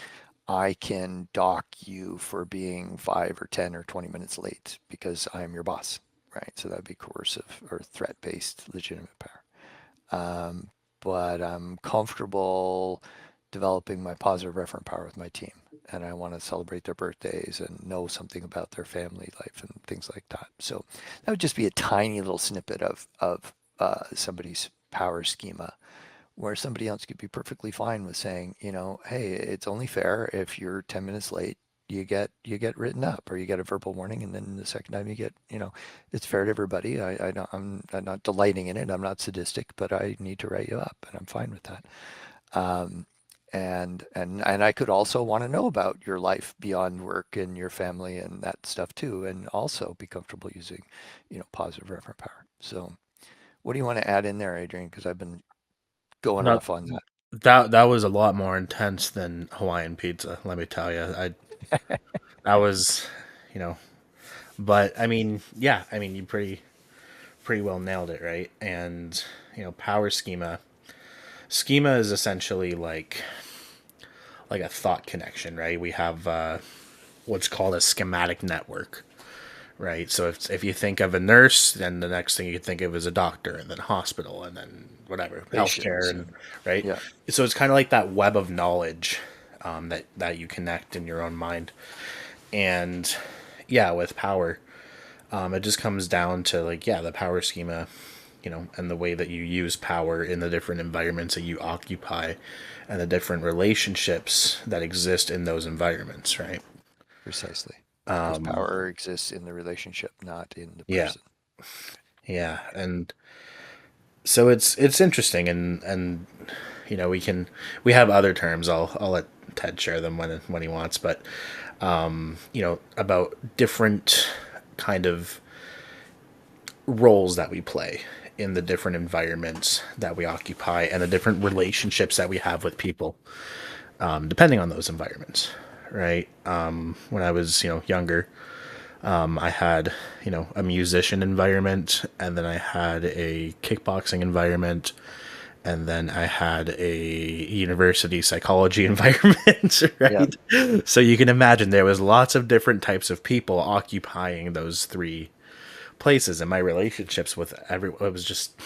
Speaker 3: I can dock you for being 5 or 10 or 20 minutes late because I am your boss, right? So that'd be coercive or threat-based legitimate power. Um, but I'm comfortable developing my positive referent power with my team. And I want to celebrate their birthdays and know something about their family life and things like that. So that would just be a tiny little snippet of somebody's power schema, where somebody else could be perfectly fine with saying, hey, it's only fair if you're 10 minutes late, you get written up or you get a verbal warning, and then the second time you get, it's fair to everybody. I'm not delighting in it. I'm not sadistic, but I need to write you up, and I'm fine with that. Um, and I could also want to know about your life beyond work and your family and that stuff too, and also be comfortable using, positive referent power. So, what do you want to add in there, Adrian? Because I've been going
Speaker 2: No,
Speaker 3: off on that.
Speaker 2: that was a lot more intense than Hawaiian pizza. Let me tell you, that was, you know. But I mean, yeah, I mean, you pretty well nailed it, right? And power schema is essentially like a thought connection, right? We have what's called a schematic network, right? So if you think of a nurse, then the next thing you think of is a doctor, and then hospital, and then whatever healthcare,
Speaker 3: Patience
Speaker 2: and
Speaker 3: and
Speaker 2: right.
Speaker 3: yeah,
Speaker 2: So it's kind of like that web of knowledge that you connect in your own mind, and yeah, with power, it just comes down to like the power schema, and the way that you use power in the different environments that you occupy, and the different relationships that exist in those environments, right?
Speaker 3: precisely. Because power exists in the relationship, not in the
Speaker 2: Yeah,
Speaker 3: person.
Speaker 2: yeah, and so it's interesting, and we have other terms. I'll let Ted share them when he wants, but about different kind of roles that we play in the different environments that we occupy and the different relationships that we have with people, depending on those environments, right? When I was younger, I had a musician environment, and then I had a kickboxing environment, and then I had a university psychology environment,
Speaker 3: Yeah,
Speaker 2: right? So you can imagine there was lots of different types of people occupying those three places, and my relationships with everyone, it was just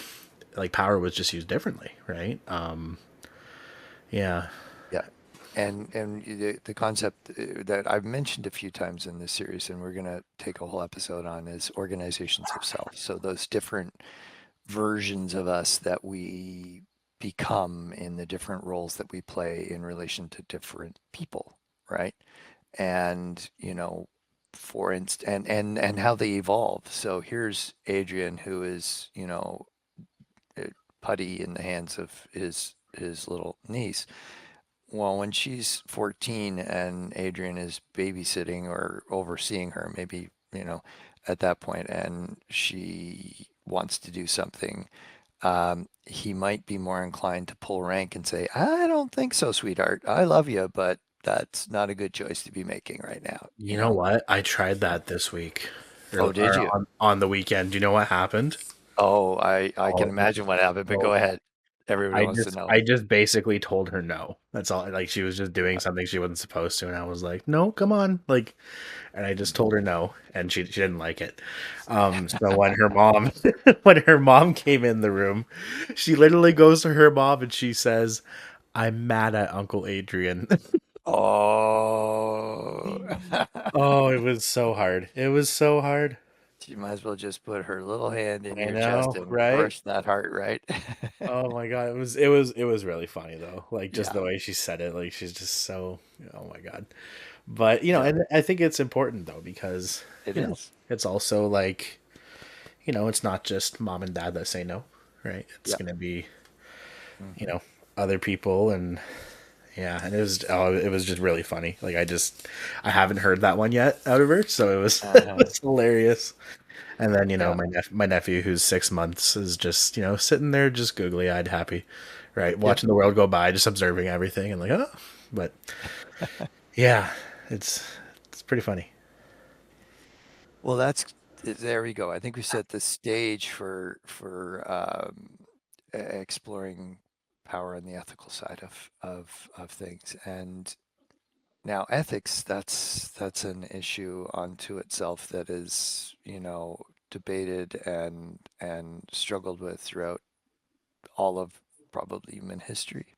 Speaker 2: like power was just used differently, right? Yeah.
Speaker 3: yeah. And the concept that I've mentioned a few times in this series, and we're going to take a whole episode on, is organizations of self. So those different versions of us that we become in the different roles that we play in relation to different people, right? And for instance, and how they evolve. So here's Adrian, who is putty in the hands of his little niece. Well, when she's 14 and Adrian is babysitting or overseeing her, maybe, at that point, and she wants to do something, he might be more inclined to pull rank and say, I don't think so, sweetheart. I love you, but that's not a good choice to be making right now,
Speaker 2: You know what? I tried that this week,
Speaker 3: Oh, did
Speaker 2: or
Speaker 3: you?
Speaker 2: on the weekend. Do you know what happened?
Speaker 3: Oh, I can
Speaker 2: Oh,
Speaker 3: imagine what happened, but
Speaker 2: so
Speaker 3: go ahead. Everybody wants to know.
Speaker 2: I just basically told her no. That's all. Like she was just doing
Speaker 3: Yeah.
Speaker 2: something she wasn't supposed to, and I was like, "No, come on!" Like, and I just told her no, and she didn't like it. So when her mom when her mom came in the room, she literally goes to her mom and she says, "I'm mad at Uncle Adrian."
Speaker 3: Oh.
Speaker 2: Oh, it was so hard. It was so hard.
Speaker 3: She might as well just put her little hand in
Speaker 2: I
Speaker 3: your chest
Speaker 2: know,
Speaker 3: and
Speaker 2: right?
Speaker 3: crush that heart, right?
Speaker 2: Oh my god, it was really funny though. Like just
Speaker 3: Yeah.
Speaker 2: the way she said it, like she's just so, oh my god. But
Speaker 3: Yeah,
Speaker 2: and I think it's important though because
Speaker 3: it is.
Speaker 2: it's also like it's not just mom and dad that say no, right? It's
Speaker 3: Yeah.
Speaker 2: gonna be you
Speaker 3: Hmm.
Speaker 2: know other people, and yeah, and it was just really funny. Like I haven't heard that one yet out of her, so it was it
Speaker 3: Uh-huh.
Speaker 2: was hilarious. And then
Speaker 3: Yeah.
Speaker 2: my nephew who's 6 months is just sitting there just googly eyed happy, right,
Speaker 3: Yeah.
Speaker 2: watching the world go by, just observing everything and like but yeah, it's it's pretty funny.
Speaker 3: Well, there we go. I think we set the stage for exploring power on the ethical side of things. And now ethics, that's an issue unto itself that is, debated and struggled with throughout all of probably human history.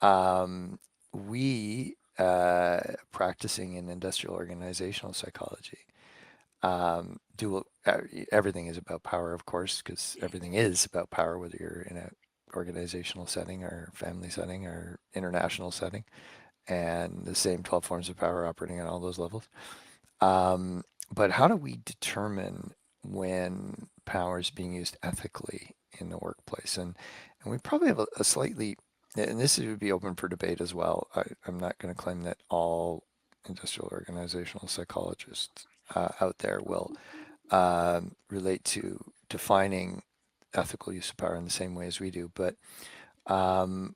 Speaker 3: Um, we practicing in industrial organizational psychology do everything is about power, of course, because everything is about power, whether you're in a organizational setting or family setting or international setting, and the same 12 forms of power operating on all those levels. Um, but how do we determine when power is being used ethically in the workplace? And we probably have a slightly, and this would be open for debate as well. I'm not going to claim that all industrial organizational psychologists out there will relate to defining ethical use of power in the same way as we do. But um,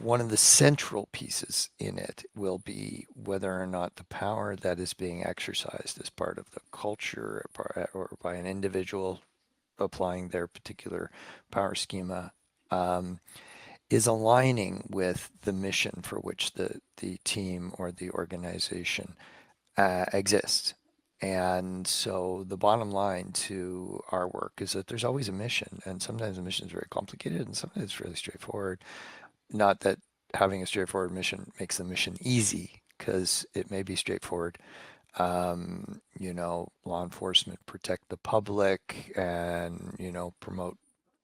Speaker 3: one of the central pieces in it will be whether or not the power that is being exercised as part of the culture or by an individual applying their particular power schema um, is aligning with the mission for which the team or the organization exists. And so the bottom line to our work is that there's always a mission, and sometimes the mission is very complicated, and sometimes it's really straightforward. Not that having a straightforward mission makes the mission easy, because it may be straightforward. Law enforcement protect the public and promote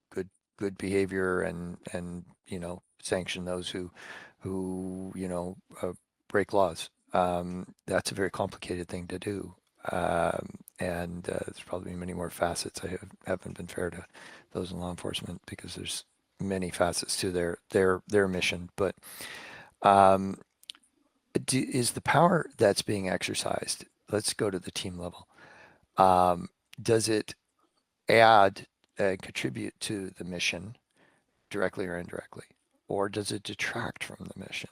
Speaker 3: good good behavior and sanction those who break laws. That's a very complicated thing to do, and there's probably many more facets. Haven't been fair to those in law enforcement because there's many facets to their mission. But um, is the power that's being exercised? Let's go to the team level. Um, does it add and contribute to the mission directly or indirectly, or does it detract from the mission?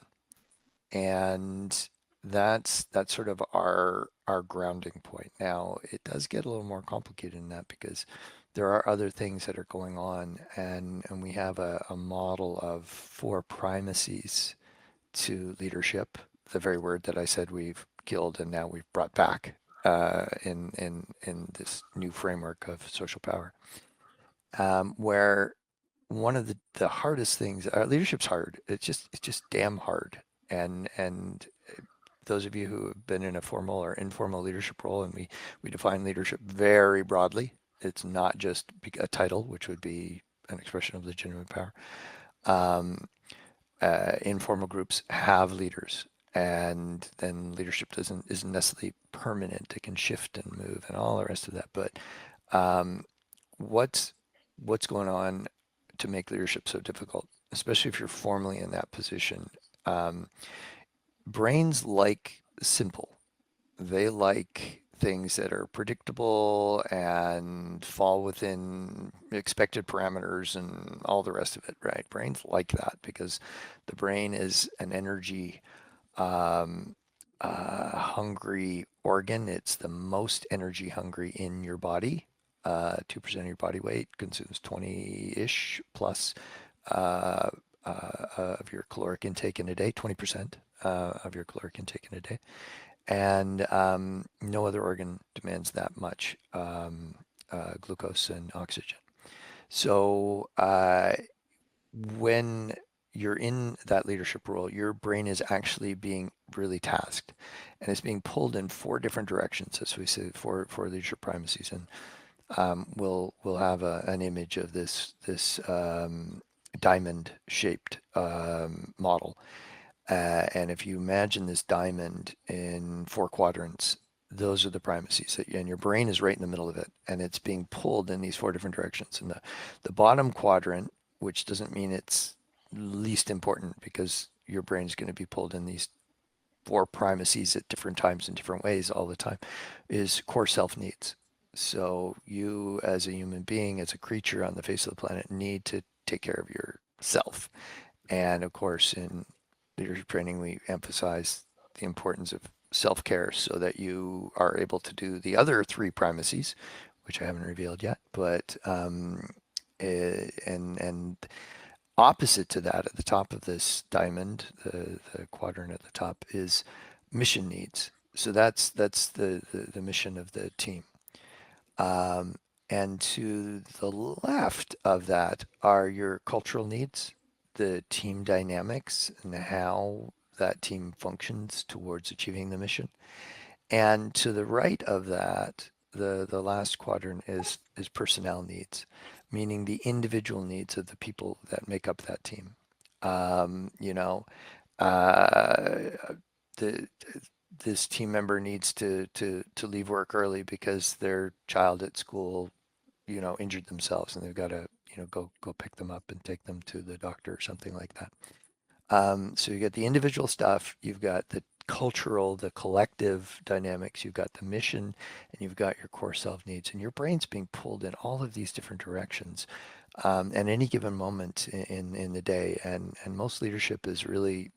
Speaker 3: And that's sort of our grounding point. Now, it does get a little more complicated in that because there are other things that are going on, and we have a model of 4 primacies to leadership, the very word that I said we've killed and now we've brought back in this new framework of social power, where one of the hardest things, leadership's hard. It's just damn hard. And those of you who have been in a formal or informal leadership role, and we define leadership very broadly. It's not just a title, which would be an expression of legitimate power. Um, Informal groups have leaders, and then leadership isn't necessarily permanent. It can shift and move and all the rest of that. But um, what's what's going on to make leadership so difficult, especially if you're formally in that position? Um, Brains like simple. They like things that are predictable and fall within expected parameters and all the rest of it, right? Brains like that because the brain is an energy um, hungry organ. It's the most energy hungry in your body. 2% of your body weight consumes 20-ish plus uh, of your caloric intake in a day, 20% of your caloric intake in a day. And no other organ demands that much glucose and oxygen. So when you're in that leadership role, your brain is actually being really tasked, and it's being pulled in 4 different directions, as we say, for leadership primacies. And we'll have an image of this diamond shaped model. And if you imagine this diamond in 4 quadrants, those are the primacies, and your brain is right in the middle of it, and it's being pulled in these 4 different directions. And the bottom quadrant, which doesn't mean it's least important, because your brain is going to be pulled in these 4 primacies at different times in different ways all the time, is core self needs. So you, as a human being, as a creature on the face of the planet, need to take care of yourself. And of course, in leadership training, we emphasize the importance of self-care so that you are able to do the other 3 primacies, which I haven't revealed yet. But and opposite to that, at the top of this diamond, the quadrant at the top, is mission needs. So that's the mission of the team. Um, and to the left of that are your cultural needs, the team dynamics, and how that team functions towards achieving the mission. And to the right of that, the last quadrant is personnel needs, meaning the individual needs of the people that make up that team. You know, uh, the this team member needs to leave work early because their child at school, injured themselves, and they've got to, go pick them up and take them to the doctor or something like that. So you got the individual stuff, you've got the cultural, the collective dynamics, you've got the mission, and you've got your core self needs, and your brain's being pulled in all of these different directions at any given moment in the day. And most leadership is really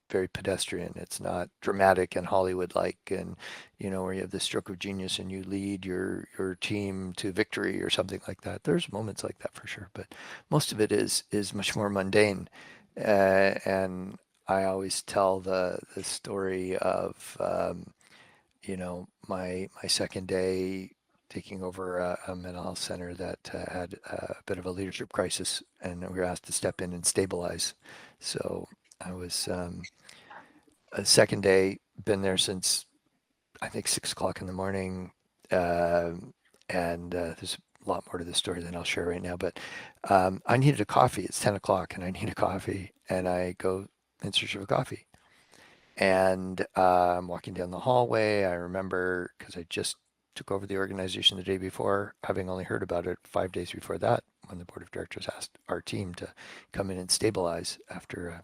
Speaker 3: very pedestrian. It's not dramatic and Hollywood-like, and where you have the stroke of genius and you lead your team to victory or something like that. There's moments like that for sure, but most of it is much more mundane. And I always tell the story of my second day taking over a mental health center that had a bit of a leadership crisis, and we were asked to step in and stabilize. So I was a second day, been there since I think 6 o'clock in the morning. And there's a lot more to the story than I'll share right now, but I needed a coffee. It's 10 o'clock and I need a coffee, and I go in search of a coffee. And I'm walking down the hallway. I remember, because I just took over the organization the day before, having only heard about it 5 days before that, when the board of directors asked our team to come in and stabilize after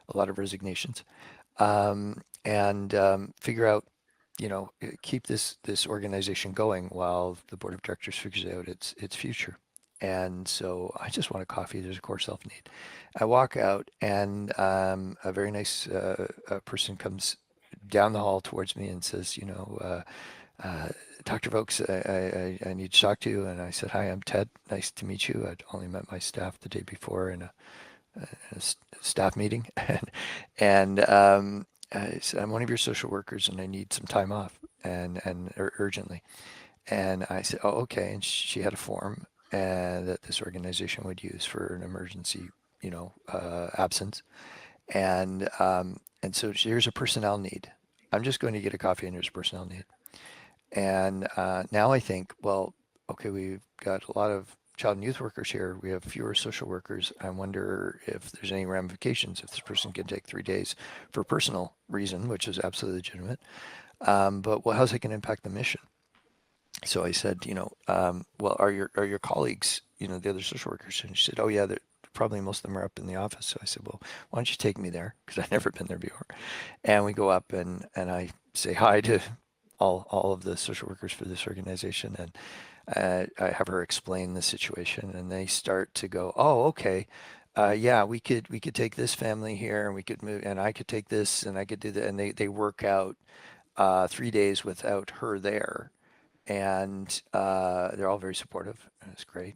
Speaker 3: a lot of resignations, and figure out, keep this organization going while the board of directors figures out its future. And so I just want a coffee. There's a core self need. I walk out, and a very nice person comes down the hall towards me and says, Dr. Vokes, I need to talk to you. And I said, hi, I'm Ted. Nice to meet you. I'd only met my staff the day before in a staff meeting, and I said, I'm one of your social workers, and I need some time off, and urgently. And I said, oh, okay. And she had a form that this organization would use for an emergency, absence, and so here's a personnel need. I'm just going to get a coffee, and here's a personnel need. And now I think, well, okay, we've got a lot of child and youth workers here. We have fewer social workers. I wonder if there's any ramifications if this person can take 3 days for personal reason, which is absolutely legitimate. But well, how's it going to impact the mission? So I said, well, are your colleagues, the other social workers? And she said, oh yeah, probably most of them are up in the office. So I said, well, why don't you take me there? Because I've never been there before. And we go up, and I say hi to all of the social workers for this organization, and I have her explain the situation, and they start to go, oh, okay. Yeah, we could take this family here, and we could move, and I could take this, and I could do that, and they work out 3 days without her there, and they're all very supportive, and it's great.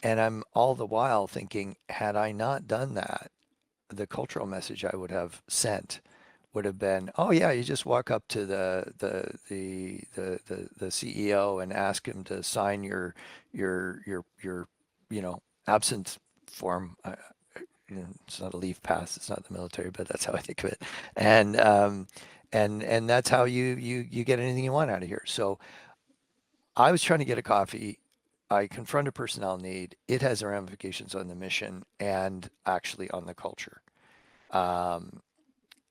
Speaker 3: And I'm all the while thinking, had I not done that, the cultural message I would have sent would have been, oh yeah, you just walk up to the CEO and ask him to sign your absence form. It's not a leave pass. It's not the military, but that's how I think of it. And that's how you get anything you want out of here. So I was trying to get a coffee. I confront a personnel need. It has ramifications on the mission and actually on the culture. Um,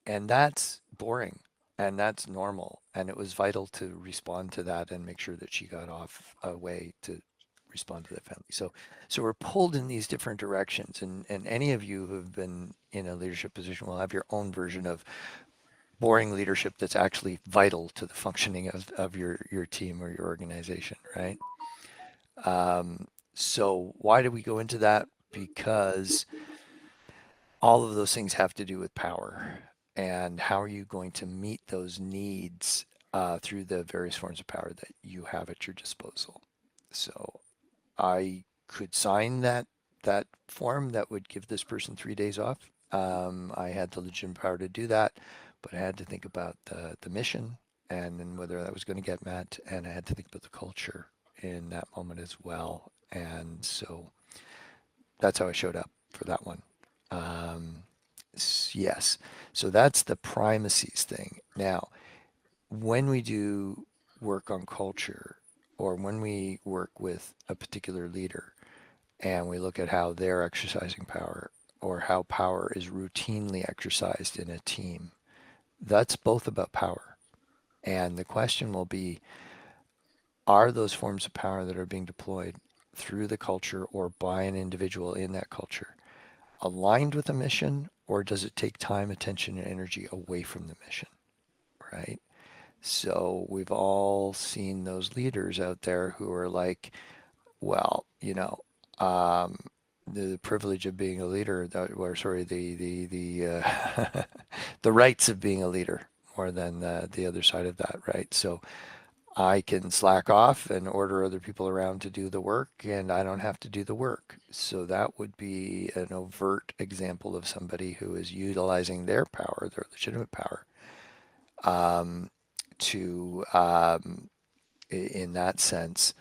Speaker 3: And that's boring and that's normal. And it was vital to respond to that and make sure that she got off a way to respond to the family. So we're pulled in these different directions. And any of you who have been in a leadership position will have your own version of boring leadership that's actually vital to the functioning of your team or your organization, right? Um, so why do we go into that? Because all of those things have to do with power. And how are you going to meet those needs through the various forms of power that you have at your disposal? So I could sign that form that would give this person 3 days off. I had the legitimate power to do that, but I had to think about the mission and then whether that was going to get met, and I had to think about the culture in that moment as well. And so that's how I showed up for that one. Um, yes. So that's the primacies thing. Now, when we do work on culture or when we work with a particular leader and we look at how they're exercising power or how power is routinely exercised in a team, that's both about power. And the question will be, are those forms of power that are being deployed through the culture or by an individual in that culture aligned with the mission, or does it take time, attention, and energy away from the mission, right? So we've all seen those leaders out there who are like, well, um, the privilege of being a leader, or sorry, the rights of being a leader more than the other side of that, right? So I can slack off and order other people around to do the work, and I don't have to do the work. So that would be an overt example of somebody who is utilizing their power, their legitimate power, um, to, in that sense,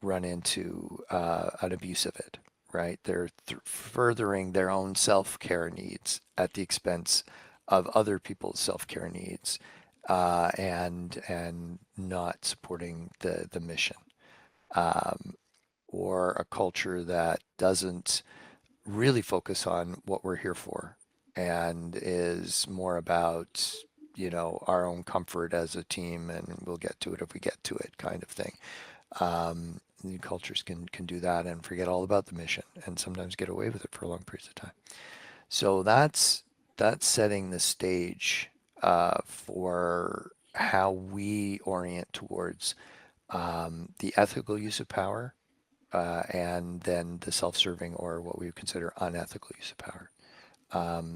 Speaker 3: run into an abuse of it, right? They're furthering their own self-care needs at the expense of other people's self-care needs, and not supporting the mission, um, or a culture that doesn't really focus on what we're here for and is more about our own comfort as a team, and we'll get to it if we get to it, kind of thing. New cultures can do that and forget all about the mission and sometimes get away with it for long periods of time. So that's setting the stage for how we orient towards the ethical use of power, and then the self-serving or what we would consider unethical use of power.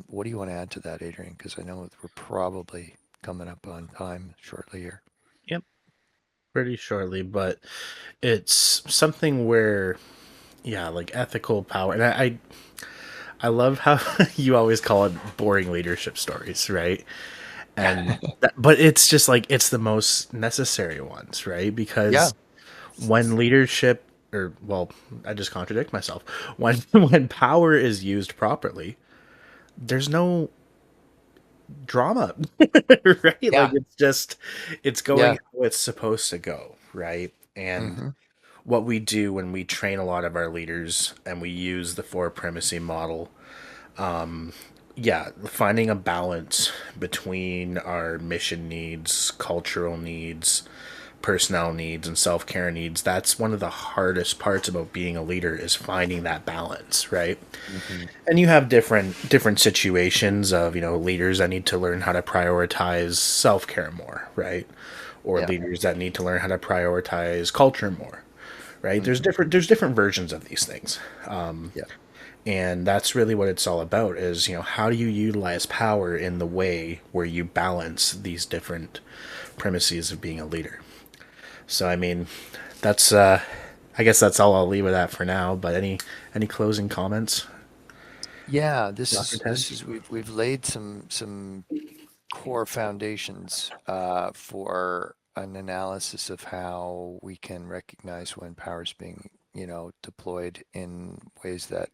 Speaker 3: What do you want to add to that, Adrian? Because I know we're probably coming up on time shortly here.
Speaker 2: Yep, pretty shortly, but it's something where, yeah, like ethical power, and I love how you always call it boring leadership stories, right? And but it's just like it's the most necessary ones, right?
Speaker 3: Yeah.
Speaker 2: Because when leadership, or well, I just contradict myself. When when power is used properly, there's no drama, right? Like
Speaker 3: Yeah.
Speaker 2: it's just it's
Speaker 3: Yeah.
Speaker 2: going how it's supposed to go, right? And
Speaker 3: Mm-hmm.
Speaker 2: what we do when we train a lot of our leaders and we use the four primacy model, yeah, finding a balance between our mission needs, cultural needs, personnel needs, and self-care needs. That's one of the hardest parts about being a leader, is finding that balance, right?
Speaker 3: Mm-hmm.
Speaker 2: And you have different situations of, leaders that need to learn how to prioritize self-care more, right? Or
Speaker 3: Yeah.
Speaker 2: leaders that need to learn how to prioritize culture more, right? There's
Speaker 3: Mm-hmm.
Speaker 2: different versions of these things.
Speaker 3: Yeah.
Speaker 2: And that's really what it's all about, is, how do you utilize power in the way where you balance these different premises of being a leader. So I mean, that's I guess that's all I'll leave with that for now, but any closing comments,
Speaker 3: Yeah.
Speaker 2: Dr. Ted?
Speaker 3: This is we've laid some core foundations for an analysis of how we can recognize when power is being, deployed in ways that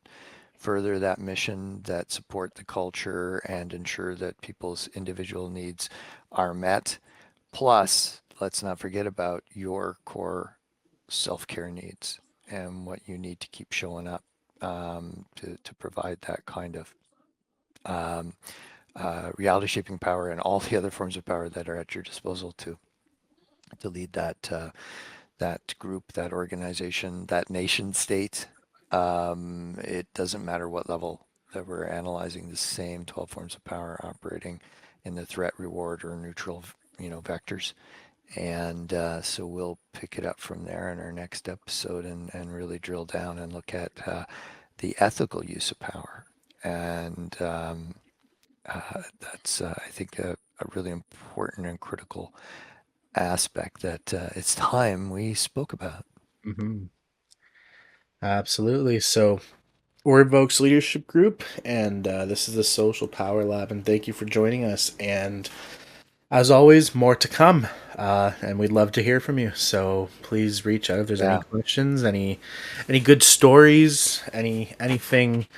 Speaker 3: further that mission, that support the culture and ensure that people's individual needs are met. Plus, let's not forget about your core self-care needs and what you need to keep showing up to provide that kind of um, reality shaping power, and all the other forms of power that are at your disposal to lead that group, that organization, that nation state. It doesn't matter what level that we're analyzing, the same 12 forms of power operating in the threat, reward, or neutral, vectors. And so we'll pick it up from there in our next episode, and really drill down and look at the ethical use of power. And that's, I think, a really important and critical aspect that it's time we spoke about.
Speaker 2: Mm-hmm. Absolutely. So we're Vogue's leadership group, and this is the Social Power Lab. And thank you for joining us. And as always, more to come. And we'd love to hear from you. So please reach out if there's any
Speaker 3: Yeah.
Speaker 2: questions, any good stories, anything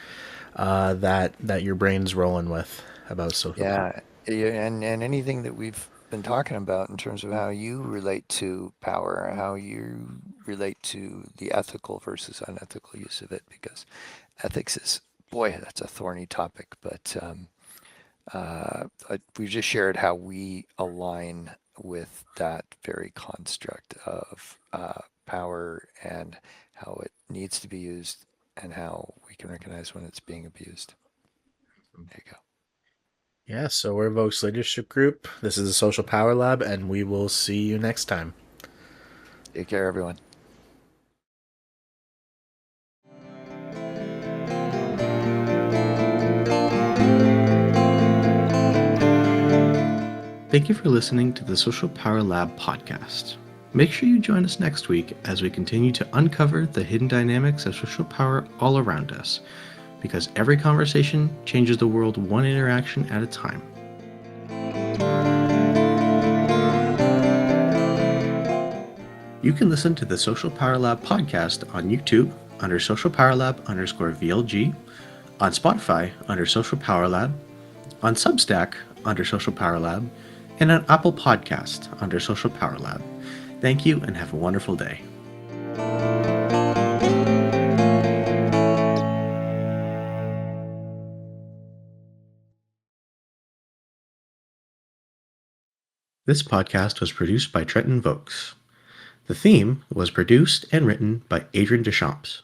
Speaker 2: that your brain's rolling with about social power.
Speaker 3: Yeah, and anything that we've been talking about in terms of how you relate to power, how you relate to the ethical versus unethical use of it, because ethics is, boy, that's a thorny topic. But we just shared how we align with that very construct of power, and how it needs to be used, and how we can recognize when it's being abused. There you go.
Speaker 2: Yeah, so we're Vogue's leadership group. This is the Social Power Lab, and we will see you next time.
Speaker 3: Take care, everyone.
Speaker 1: Thank you for listening to the Social Power Lab podcast. Make sure you join us next week as we continue to uncover the hidden dynamics of social power all around us, because every conversation changes the world one interaction at a time. You can listen to the Social Power Lab podcast on YouTube under Social Power Lab _VLG, on Spotify under Social Power Lab, on Substack under Social Power Lab, and on Apple Podcast under Social Power Lab. Thank you and have a wonderful day. This podcast was produced by Trenton Vokes. The theme was produced and written by Adrian Deschamps.